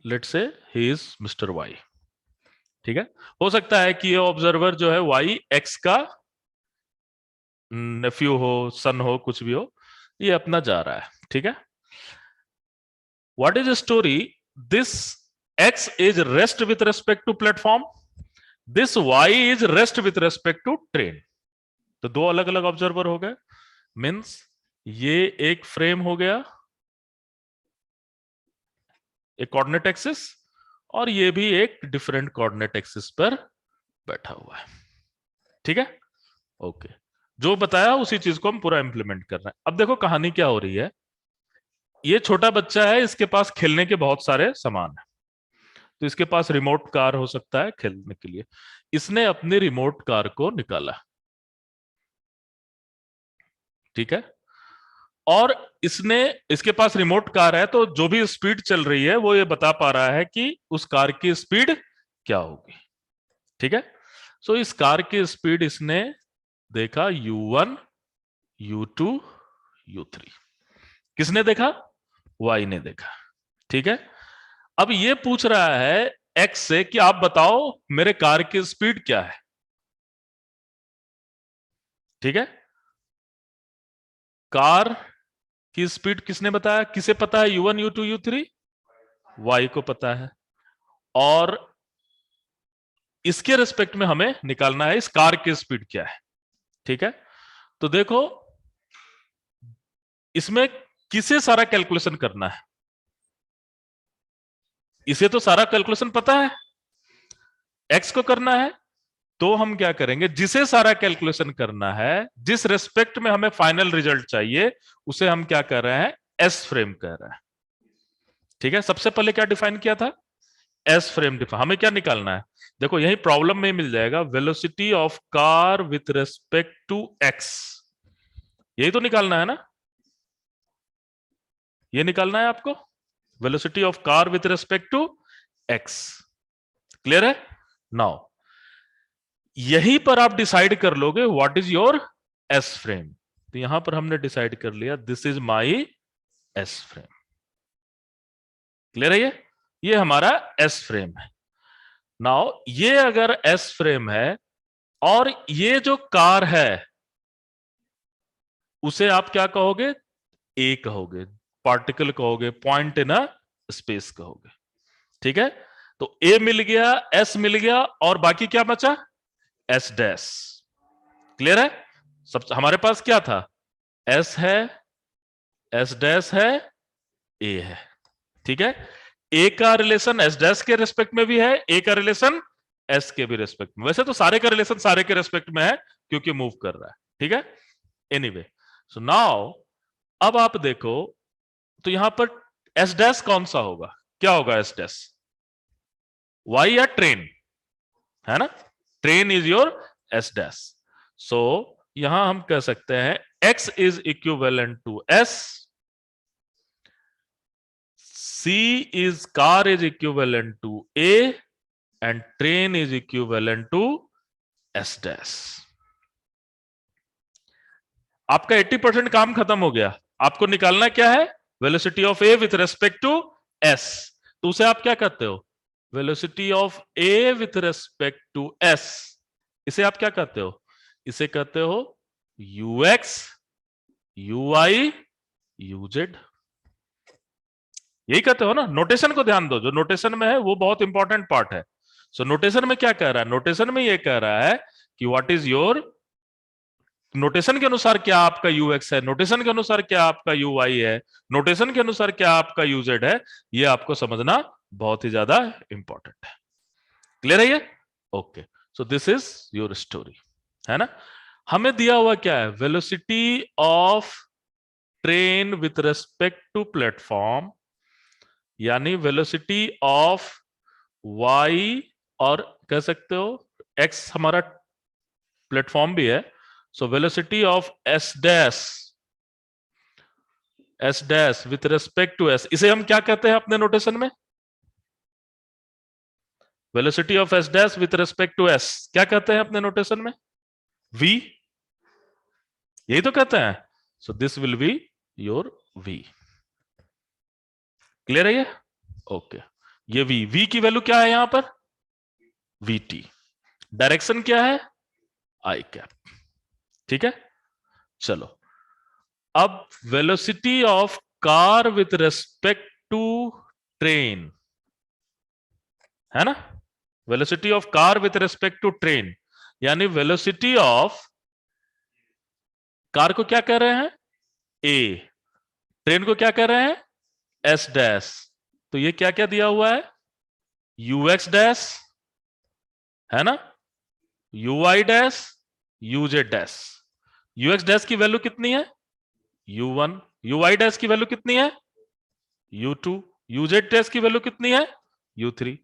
let's say he is mister Y. ठीक है, हो सकता है कि ये ऑब्जर्वर जो है वाई एक्स का नेफ्यू हो, सन हो, कुछ भी हो, ये अपना जा रहा है। ठीक है, what is the story, this x is rest with respect to platform, this y is rest with respect to train। तो दो अलग अलग ऑब्जर्वर हो गए, मींस ये एक फ्रेम हो गया, एक कोऑर्डिनेट एक्सिस, और ये भी एक डिफरेंट कोऑर्डिनेट एक्सिस पर बैठा हुआ है। ठीक है, ओके। जो बताया उसी चीज को हम पूरा इंप्लीमेंट कर रहे हैं। अब देखो कहानी क्या हो रही है, ये छोटा बच्चा है, इसके पास खेलने के बहुत सारे सामान है। तो इसके पास रिमोट कार हो सकता है खेलने के लिए, इसने अपनी रिमोट कार को निकाला। ठीक है, और इसने, इसके पास रिमोट कार है, तो जो भी स्पीड चल रही है वो ये बता पा रहा है कि उस कार की स्पीड क्या होगी। ठीक है, सो इस कार की स्पीड इसने देखा u1, u2, u3। किसने देखा, y ने देखा। ठीक है, अब ये पूछ रहा है x से कि आप बताओ मेरे कार की स्पीड क्या है। ठीक है, कार की स्पीड किसने बताया, किसे पता है, u1, u2, u3, y को पता है। और इसके रिस्पेक्ट में हमें निकालना है इस कार की स्पीड क्या है। ठीक है, तो देखो इसमें किसे सारा कैलकुलेशन करना है, इसे तो सारा कैलकुलेशन पता है। एक्स को करना है तो हम क्या करेंगे, जिसे सारा कैलकुलेशन करना है, जिस रेस्पेक्ट में हमें फाइनल रिजल्ट चाहिए, उसे हम क्या कर रहे हैं, एस फ्रेम कर रहे हैं। ठीक है, सबसे पहले क्या डिफाइन किया था, एस फ्रेम डिफाइन। हमें क्या निकालना है, देखो यही प्रॉब्लम में मिल जाएगा, velocity of car with respect to X, यही तो निकालना है ना, ये निकालना है आपको, velocity of car with respect to X. Clear है? नाउ यहीं पर आप डिसाइड कर लोगे what is your S frame. तो यहां पर हमने डिसाइड कर लिया, this is my S frame. Clear है? ये हमारा एस फ्रेम है। नाउ ये अगर एस फ्रेम है और ये जो कार है उसे आप क्या कहोगे, ए कहोगे, पार्टिकल कहोगे, पॉइंट इन अ स्पेस कहोगे। ठीक है, तो ए मिल गया, एस मिल गया, और बाकी क्या बचा, एस डैश। क्लियर है? सब हमारे पास क्या था, एस है, एस डैश है, ए है। ठीक है, ए का रिलेशन एस डैश के रेस्पेक्ट में भी है, ए का रिलेशन एस के भी रेस्पेक्ट में। वैसे तो सारे का रिलेशन सारे के रेस्पेक्ट में है क्योंकि मूव कर रहा है। ठीक है, एनीवे, सो नाउ अब आप देखो तो यहां पर एस डैश कौन सा होगा, क्या होगा एस डैश, वाई या ट्रेन, है ना, train is your S dash. So यहां हम कह सकते हैं x is equivalent to s, c is car is equivalent to a, and train is equivalent to s dash। आपका 80% काम खत्म हो गया। आपको निकालना क्या है, velocity of A with respect to S. तो उसे आप क्या कहते हो, velocity of A with respect to S, इसे आप क्या कहते हो, इसे कहते हो ux, ui, uz। यही कहते हो ना, नोटेशन को ध्यान दो, जो नोटेशन में है वो बहुत इंपॉर्टेंट पार्ट है। सो नोटेशन में क्या कह रहा है, नोटेशन में ये कह रहा है कि व्हाट इज योर, नोटेशन के अनुसार क्या आपका ux है, नोटेशन के अनुसार क्या आपका uy है, नोटेशन के अनुसार क्या आपका uz है, ये आपको समझना बहुत ही ज्यादा इंपॉर्टेंट है। क्लियर है ये? Okay, so this is your story, है ना। हमें दिया हुआ क्या है, velocity of train with respect to platform, यानी वेलोसिटी ऑफ y, और कह सकते हो x हमारा प्लेटफॉर्म भी है। So velocity of s dash with respect to s, इसे हम क्या कहते हैं अपने नोटेशन में, velocity of s dash with respect to s क्या कहते हैं अपने नोटेशन में, v, यही तो कहते हैं। सो this will be your v। Clear है ये? ओके, ये v की वैल्यू क्या है यहां पर, vt, डायरेक्शन क्या है, आई कैप। ठीक है, चलो अब velocity of car with respect to train, है ना, velocity of car with respect to train, यानी वेलोसिटी ऑफ कार को क्या कह रहे हैं, ए, ट्रेन को क्या कह रहे हैं, एस डैश। तो ये क्या क्या दिया हुआ है, ux डैश, है ना, uy dash, uz dash. ux dash की वैल्यू कितनी है, u1, uy डैश की वैल्यू कितनी है, u2, uz डैश की वैल्यू कितनी है, u3।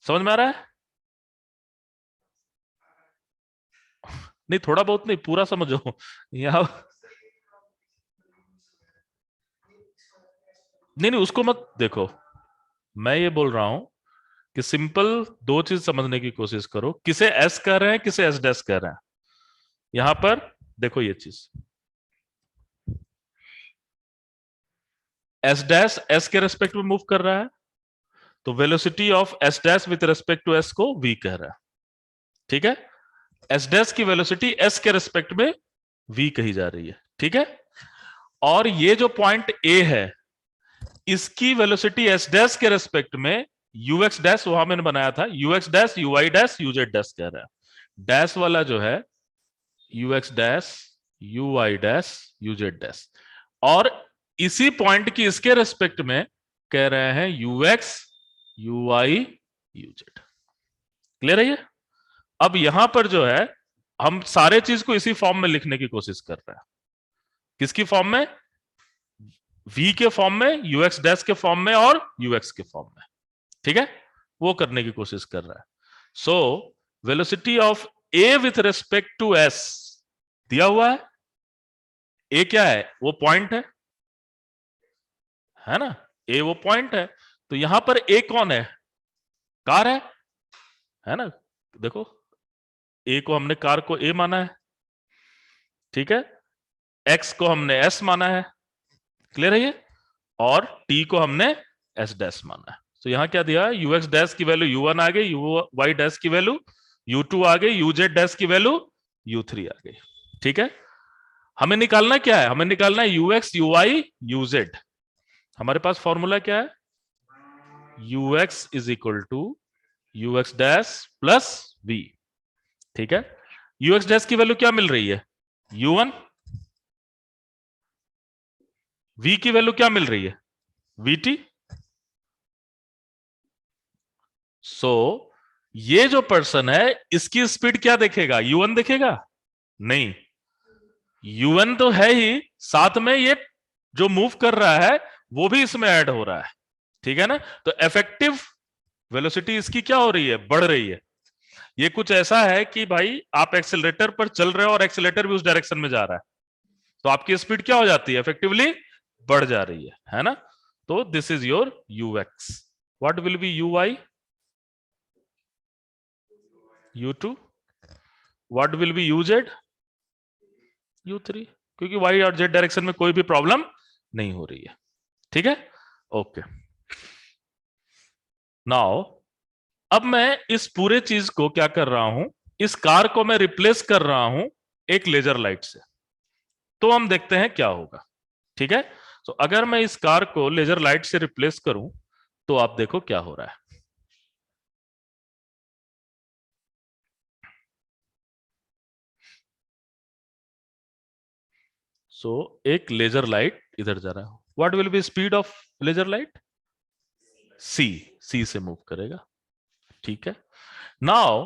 समझ में आ रहा है? नहीं, थोड़ा बहुत नहीं, पूरा समझो यहां। नहीं नहीं, उसको मत देखो, मैं ये बोल रहा हूं कि सिंपल दो चीज समझने की कोशिश करो, किसे एस कह रहे हैं, किसे एस डैश कह रहे हैं। यहां पर देखो ये चीज, एस डैश एस के रेस्पेक्ट में मूव कर रहा है, तो velocity of S dash with respect to S को वी कह रहा है। ठीक है, एस डैश की वेलोसिटी एस के रेस्पेक्ट में वी कही जा रही है। ठीक है, और ये जो पॉइंट ए है, इसकी वेलोसिटी एस डैश के रेस्पेक्ट में यूएक्स डैश, वहां मैंने बनाया था UX dash, UI dash, UZ dash कह रहा है। डैश वाला जो है UX dash, UI dash, UZ dash, और इसी पॉइंट की इसके रेस्पेक्ट में कह रहे हैं यूएक्स, यूआई, यूजेड। क्लियर है ये? अब यहां पर जो है, हम सारे चीज को इसी फॉर्म में लिखने की कोशिश कर रहे हैं। किसकी फॉर्म में? v के फॉर्म में, ux डैश के फॉर्म में और ux के फॉर्म में। ठीक है, वो करने की कोशिश कर रहा है। So velocity of a with respect to s दिया हुआ है। a क्या है? वो पॉइंट है ना? a वो पॉइंट है। तो यहां पर a कौन है? कार है ना? देखो, a को हमने कार को a माना है, ठीक है, x को हमने s माना है, क्लियर है ये, और t को हमने s डैश माना है। तो यहां क्या दिया? ux डैश की वैल्यू u1 आ गई, uy डैश की वैल्यू u2 आ गई, uz डैश की वैल्यू u3 आ गई। ठीक है, हमें निकालना क्या है? हमें निकालना है ux uy uz। हमारे पास फॉर्मूला क्या है? ux is equal to ux dash plus v। ठीक है, ux डैश की वैल्यू क्या मिल रही है? u1। v की वैल्यू क्या मिल रही है? vt। सो ये जो पर्सन है, इसकी स्पीड क्या देखेगा? u1 देखेगा? नहीं, u1 तो है ही, साथ में ये जो मूव कर रहा है वो भी इसमें ऐड हो रहा है। ठीक है ना? तो इफेक्टिव वेलोसिटी इसकी क्या हो रही है? बढ़ रही है। ये कुछ ऐसा है कि भाई आप एक्सेलरेटर पर चल रहे हो और एक्सेलरेटर भी उस डायरेक्शन में जा रहा है, तो आपकी स्पीड क्या हो जाती है? इफेक्टिवली बढ़ जा रही है ना? तो this is your ux। What will B uy? u2। What will B uz? u3। क्योंकि y और z डायरेक्शन में कोई भी प्रॉब्लम नहीं हो रही है। ठीक है, ओके। नाउ अब मैं इस पूरे चीज को क्या कर रहा हूं, इस कार को मैं रिप्लेस कर रहा हूं एक लेजर लाइट से। तो हम देखते हैं क्या होगा। ठीक है, तो अगर मैं इस कार को लेजर लाइट से रिप्लेस करूं तो आप देखो क्या हो रहा है। सो एक लेजर लाइट इधर जा रहा है। What will be speed of laser light? C. C से मूव करेगा। ठीक है, नाउ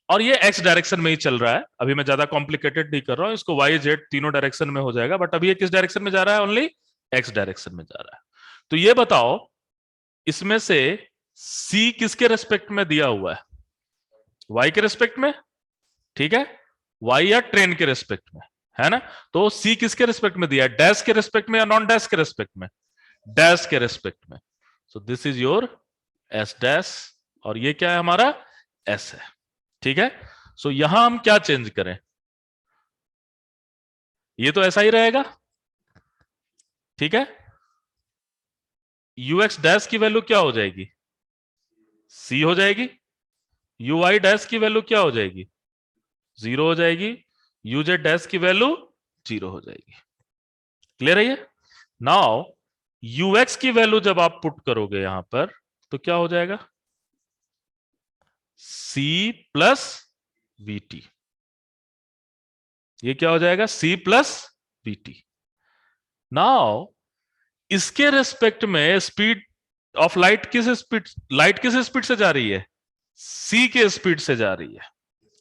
और ये एक्स डायरेक्शन में ही चल रहा है। अभी मैं ज्यादा कॉम्प्लिकेटेड नहीं कर रहा हूं इसको, वाई जेड तीनों डायरेक्शन में हो जाएगा, बट अभी ये किस डायरेक्शन में जा रहा है? ओनली एक्स डायरेक्शन में जा रहा है। तो ये बताओ, इसमें से सी किसके रेस्पेक्ट में दिया हुआ है? वाई के रेस्पेक्ट में। ठीक है, वाई या ट्रेन के रेस्पेक्ट में, है ना? तो सी किसके रेस्पेक्ट में दिया है? डैश के रेस्पेक्ट में या नॉन डैश के रेस्पेक्ट में? डैश के रेस्पेक्ट में। सो this is your S dash, और ये क्या है? हमारा एस है। ठीक है, सो यहां हम क्या चेंज करें? ये तो ऐसा ही रहेगा। ठीक है, यूएक्स डैश की वैल्यू क्या हो जाएगी? सी हो जाएगी। यूआई डैश की वैल्यू क्या हो जाएगी? जीरो हो जाएगी। यूजेड डैश की वैल्यू जीरो हो जाएगी। क्लियर है ये? नाउ यूएक्स की वैल्यू जब आप पुट करोगे यहां पर, तो क्या हो जाएगा? C plus VT. ये क्या हो जाएगा? C plus VT. नाउ इसके रेस्पेक्ट में स्पीड ऑफ लाइट किस स्पीड से जा रही है? सी के स्पीड से जा रही है।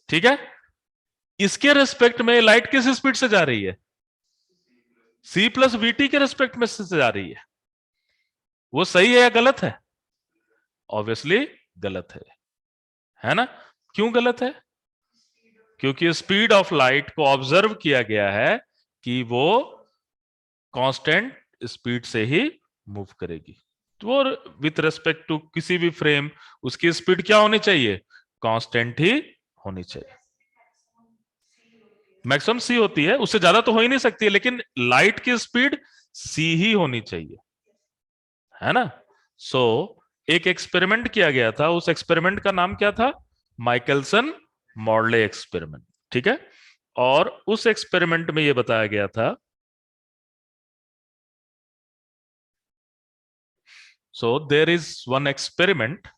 ठीक है, इसके रेस्पेक्ट में लाइट किस स्पीड से जा रही है? सी प्लस वीटी के रेस्पेक्ट में से जा रही है। वो सही है या गलत है? ऑब्वियसली गलत है ना? क्यों गलत है? क्योंकि स्पीड ऑफ लाइट को ऑब्जर्व किया गया है कि वो कांस्टेंट स्पीड से ही मूव करेगी। तो विथ रेस्पेक्ट टू किसी भी फ्रेम, उसकी स्पीड क्या होनी चाहिए? कांस्टेंट ही होनी चाहिए। मैक्सिमम सी होती है, उससे ज्यादा तो हो ही नहीं सकती है, लेकिन लाइट की स्पीड सी ही होनी चाहिए, है ना? सो एक एक्सपेरिमेंट किया गया था, उस एक्सपेरिमेंट का नाम क्या था? Michelson Morley experiment. ठीक है, और उस एक्सपेरिमेंट में यह बताया गया था, so there is one experiment.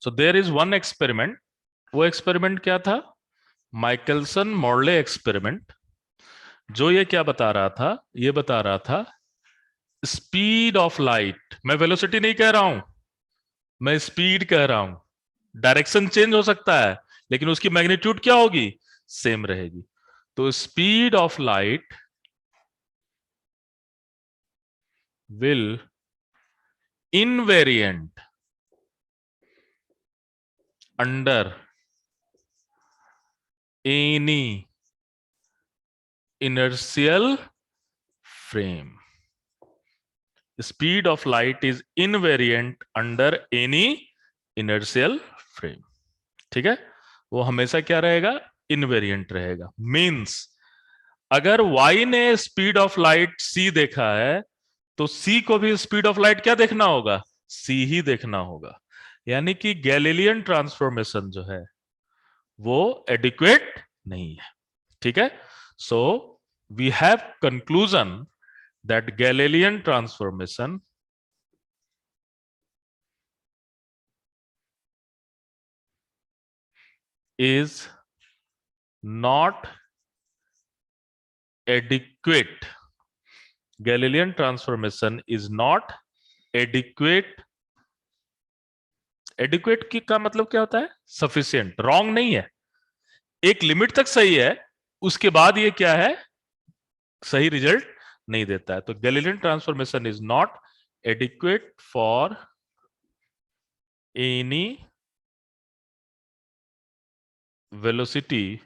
So there is one experiment. वो एक्सपेरिमेंट क्या था? Michelson Morley experiment. जो ये क्या बता रहा था? ये बता रहा था स्पीड ऑफ लाइट. मैं वेलोसिटी नहीं कह रहा हूं, मैं स्पीड कह रहा हूं. डायरेक्शन चेंज हो सकता है, लेकिन उसकी मैग्नीट्यूड क्या होगी? सेम रहेगी. तो speed of light will invariant under any inertial frame. Speed of light is invariant under any inertial frame. ठीक है? वो हमेशा क्या रहेगा? इनवेरिएंट रहेगा. मींस अगर y ने स्पीड ऑफ लाइट c देखा है, तो c को भी स्पीड ऑफ लाइट क्या देखना होगा? c ही देखना होगा. यानी कि गैलीलियन ट्रांसफॉर्मेशन जो है वो एडिक्वेट नहीं है. ठीक है? So we have conclusion that Galilean transformation is not adequate. Galilean transformation is not adequate. Adequate की का मतलब क्या होता है? Sufficient. Wrong नहीं है, एक लिमिट तक सही है, उसके बाद ये क्या है? सही रिजल्ट नहीं देता है. तो Galilean transformation is not adequate for any velocity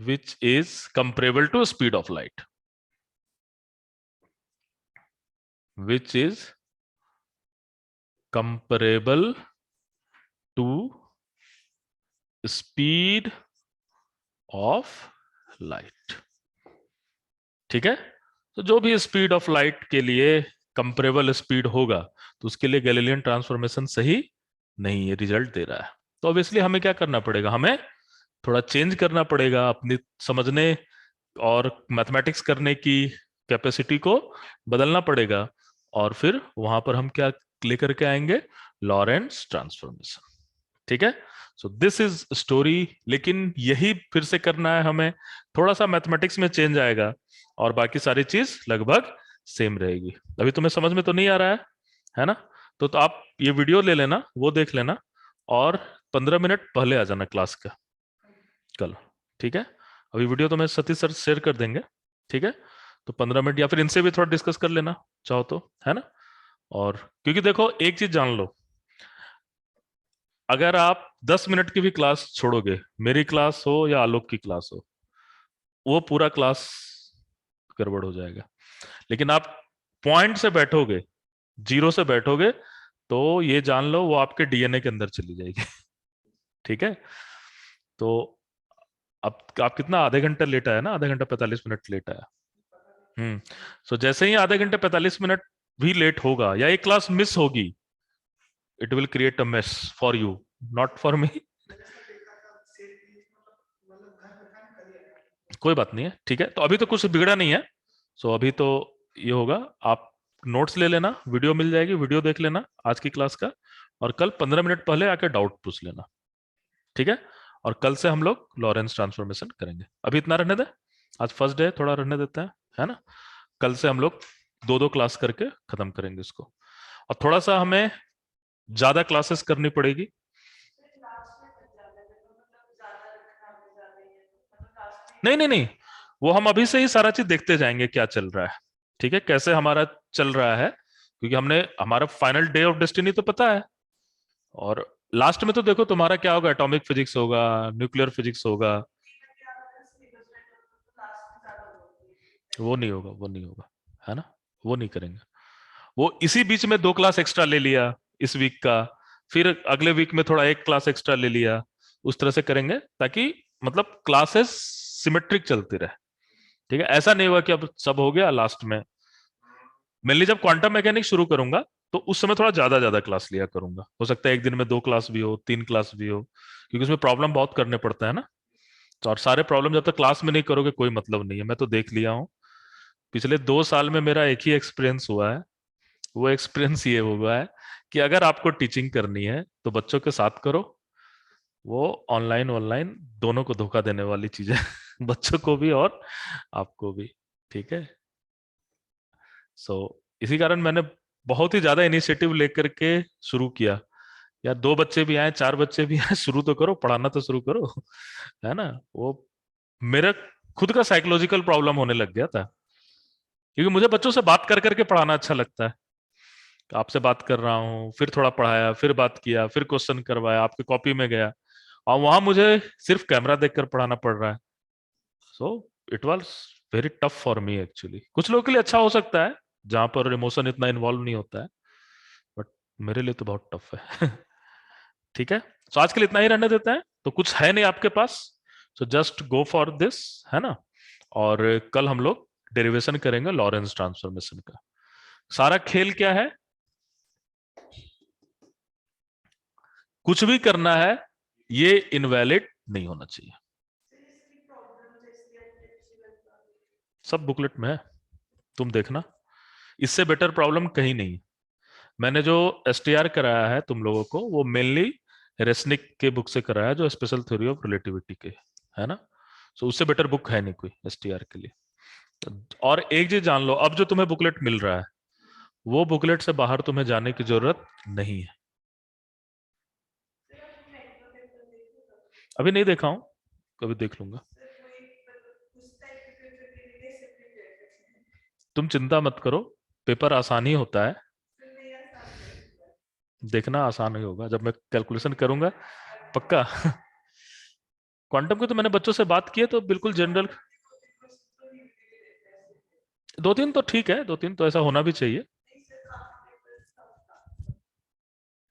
which is comparable to speed of light, which is comparable to speed of light. ठीक है? तो जो भी स्पीड ऑफ लाइट के लिए कंपेरेबल स्पीड होगा, तो उसके लिए गैलीलियन ट्रांसफॉर्मेशन सही नहीं है, रिजल्ट दे रहा है. तो ऑब्वियसली हमें क्या करना पड़ेगा? हमें थोड़ा चेंज करना पड़ेगा, अपनी समझने और मैथमेटिक्स करने की कैपेसिटी को बदलना पड़ेगा. और फिर वहां पर हम क्या लेकर के आएंगे? लॉरेंट्ज ट्रांसफॉर्मेशन. ठीक है? So this is story. लेकिन यही फिर से करना है हमें. थोड़ा सा मैथमेटिक्स में चेंज आएगा और बाकी सारी चीज लगभग सेम रहेगी. अभी तुम्हें समझ में तो नहीं आ रहा है ना? तो आप ये वीडियो ले लेना, वो देख लेना, और 15 मिनट पहले आ जाना क्लास का कल. ठीक है? अभी वीडियो तो मैं सतीश सर शेयर कर देंगे. ठीक है? तो 15 मिनट, या फिर इनसे भी थोड़ा डिस्कस कर लेना चाहो तो, है ना? और क्योंकि देखो एक चीज जान लो, अगर आप 10 मिनट की भी क्लास छोड़ोगे, मेरी क्लास हो या आलोक की क्लास हो, वो पूरा क्लास गड़बड़ हो जाएगा. लेकिन आप पॉइंट से बैठोगे, जीरो से बैठोगे, तो ये जान लो वो आपके डीएनए के अंदर चली जाएगी. ठीक है? तो अब आप कितना, आधे घंटे लेट आया ना? आधे घंटा 45 मिनट लेट आया. सो जैसे ही आधे घंटे 45 मिनट भी लेट होगा या एक क्लास मिस होगी, it will create a mess for you, not for me. कोई बात नहीं है. ठीक है? तो अभी तो कुछ बिगड़ा नहीं है. सो अभी तो ये होगा, आप नोट्स ले लेना, वीडियो मिल जाएगी, वीडियो देख लेना आज की क्लास का, और कल 15 मिनट पहले आके डाउट पूछ लेना. ठीक है? और कल से हम लोग लॉरेंस ट्रांसफॉर्मेशन करेंगे. अभी इतना रहने दे, आज फर्स्ट डे, थोड़ा रहने देते हैं, है ना? कल से हम लोग 2-2 क्लास करके खत्म करेंगे इसको. और थोड़ा सा हमें ज्यादा क्लासेस करनी पड़ेगी. नहीं नहीं नहीं, वो हम अभी से ही सारा चीज देखते जाएंगे क्या चल रहा है. ठीक है? कैसे हमारा चल रहा है, क्योंकि हमने हमारा फाइनल डे ऑफ डेस्टिनी तो पता है. और लास्ट में तो देखो तुम्हारा क्या होगा, एटॉमिक फिजिक्स होगा, न्यूक्लियर फिजिक्स होगा. वो नहीं होगा, वो नहीं होगा, है ना? वो नहीं करेंगे. वो इसी बीच में 2 क्लास एक्स्ट्रा ले लिया इस वीक का, फिर अगले वीक में थोड़ा 1 क्लास एक्स्ट्रा ले लिया, उस तरह से करेंगे ताकि मतलब क्लासेस सिमेट्रिक चलती रहे. ठीक है? ऐसा नहीं हुआ कि अब सब हो गया लास्ट में. मेनली जब क्वांटम मैकेनिक्स शुरू करूंगा, तो उस समय थोड़ा ज्यादा ज्यादा क्लास लिया करूंगा. हो सकता है एक दिन में 2 क्लास भी हो, 3 क्लास भी हो, क्योंकि उसमें प्रॉब्लम बहुत करने पड़ता है ना. तो और सारे प्रॉब्लम जब तक क्लास में नहीं करोगे कोई मतलब नहीं है. मैं तो देख लिया हूँ, पिछले 2 साल में मेरा एक ही एक्सपीरियंस हुआ है वो एक्सपीरियंस ये हुआ है कि अगर आपको टीचिंग करनी है तो बच्चों के साथ करो। वो ऑनलाइन ऑनलाइन दोनों को धोखा देने वाली चीज है, बच्चों को भी और आपको भी। ठीक है। सो इसी कारण मैंने बहुत ही ज्यादा इनिशिएटिव लेकर के शुरू किया। यार 2 बच्चे भी आए, 4 बच्चे भी आए, शुरू तो करो, पढ़ाना तो शुरू करो। है ना। वो मेरा खुद का साइकोलॉजिकल प्रॉब्लम होने लग गया था, क्योंकि मुझे बच्चों से बात कर करके पढ़ाना अच्छा लगता है। आपसे बात कर रहा हूँ, फिर थोड़ा पढ़ाया, फिर बात किया, फिर क्वेश्चन करवाया, आपकी कॉपी में गया, और वहां मुझे सिर्फ कैमरा देखकर पढ़ाना पड़ रहा है। So it was very tough for me actually. कुछ लोगों के लिए अच्छा हो सकता है जहां पर इमोशन इतना इन्वॉल्व नहीं होता है, बट मेरे लिए तो बहुत टफ है। ठीक है। सो आज के लिए इतना ही रहने देते हैं, तो कुछ है नहीं आपके पास, so just go for this, है ना। और कल हम लोग डेरिवेशन करेंगे लॉरेंस ट्रांसफॉर्मेशन का। सारा खेल क्या है, कुछ भी करना है, ये इनवैलिड नहीं होना चाहिए। सब बुकलेट में है, तुम देखना। इससे बेटर प्रॉब्लम कहीं नहीं है। मैंने जो एसटीआर कराया है तुम लोगों को, वो मेनली रेसनिक के बुक से कराया है, जो स्पेशल थ्योरी ऑफ रिलेटिविटी के, है ना। सो उससे बेटर बुक है नहीं कोई एसटीआर के लिए। और एक चीज जान लो, अब जो तुम्हें बुकलेट मिल रहा है, वो बुकलेट से बाहर तुम्हें जाने की जरूरत नहीं है। अभी नहीं देखा हूं, कभी देख लूंगा। तुम चिंता मत करो, पेपर आसान ही होता है। देखना आसान ही होगा जब मैं कैलकुलेशन करूंगा, पक्का। क्वांटम की तो मैंने बच्चों से बात की है, तो बिल्कुल जनरल। 2-3 तो ठीक है, 2-3 तो ऐसा होना भी चाहिए।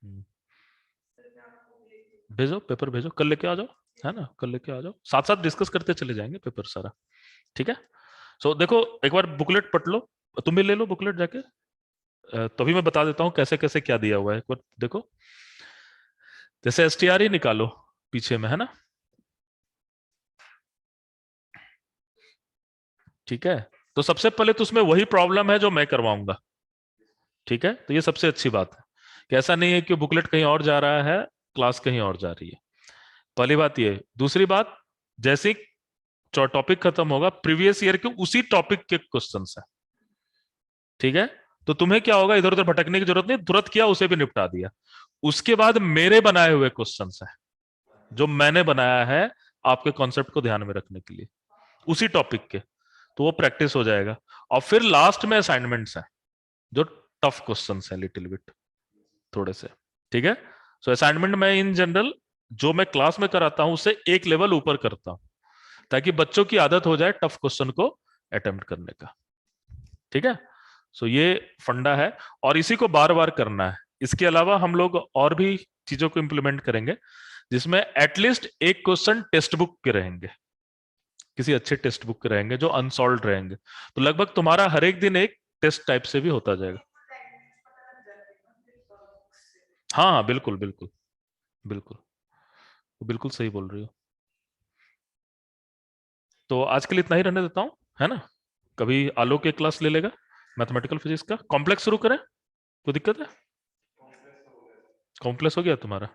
हम्म, भेजो पेपर, भेजो, कल लेके आ जाओ। है ना, कल लेके आ जाओ, साथ साथ डिस्कस करते चले जाएंगे पेपर सारा। ठीक है। सो देखो, एक बार बुकलेट पढ़ लो, तुम भी ले लो बुकलेट जाके। तभी मैं बता देता हूँ कैसे कैसे क्या दिया हुआ है, एक बार देखो। जैसे एसटीआर ही निकालो पीछे में, है ना। ठीक है। तो सबसे पहले तो उसमें वही प्रॉब्लम है जो मैं करवाऊंगा। ठीक है। तो ये सबसे अच्छी बात है कि ऐसा नहीं है कि बुकलेट कहीं और जा रहा है, क्लास कहीं और जा रही है। पहली बात ये। दूसरी बात, जैसे ही टॉपिक खत्म होगा, प्रीवियस ईयर के उसी टॉपिक के क्वेश्चन है। ठीक है। तो तुम्हें क्या होगा, इधर उधर भटकने की जरूरत नहीं, तुरंत किया, उसे भी निपटा दिया। उसके बाद मेरे बनाए हुए क्वेश्चन है, जो मैंने बनाया है आपके कॉन्सेप्ट को ध्यान में रखने के लिए, उसी टॉपिक के। तो वो प्रैक्टिस हो जाएगा। और फिर लास्ट में असाइनमेंट्स है, जो टफ क्वेश्चन है लिटिल बिट, थोड़े से। ठीक है। सो असाइनमेंट में इन जनरल जो मैं क्लास में कराता हूं उससे एक लेवल ऊपर करता हूं, ताकि बच्चों की आदत हो जाए टफ क्वेश्चन को अटेम्प्ट करने का। ठीक है। सो ये फंडा है, और इसी को बार बार करना है। इसके अलावा हम लोग और भी चीजों को इंप्लीमेंट करेंगे, जिसमें एटलीस्ट एक क्वेश्चन टेक्स्ट बुक के रहेंगे, किसी अच्छे टेक्स्ट बुक के रहेंगे जो अनसॉल्व रहेंगे। तो लगभग तुम्हारा हर एक दिन एक टेस्ट टाइप से भी होता जाएगा। हाँ हाँ, बिल्कुल बिल्कुल बिल्कुल, बिल्कुल सही बोल रही हो। तो आज के लिए इतना ही रहने देता हूँ, है ना। कभी आलोक एक क्लास ले लेगा मैथमेटिकल फिजिक्स का। कॉम्प्लेक्स शुरू करें, कोई दिक्कत है। कॉम्प्लेक्स हो गया तुम्हारा।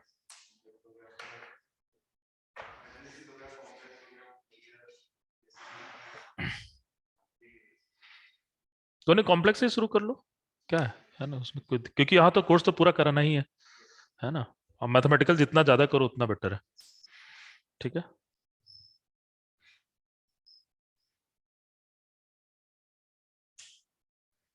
तो नहीं, कॉम्प्लेक्स ही शुरू कर लो, क्या है ना उसमें कोई, क्योंकि यहाँ तो कोर्स तो पूरा कराना ही है ना। और मैथमेटिकल जितना ज्यादा करो उतना बेटर है। ठीक है।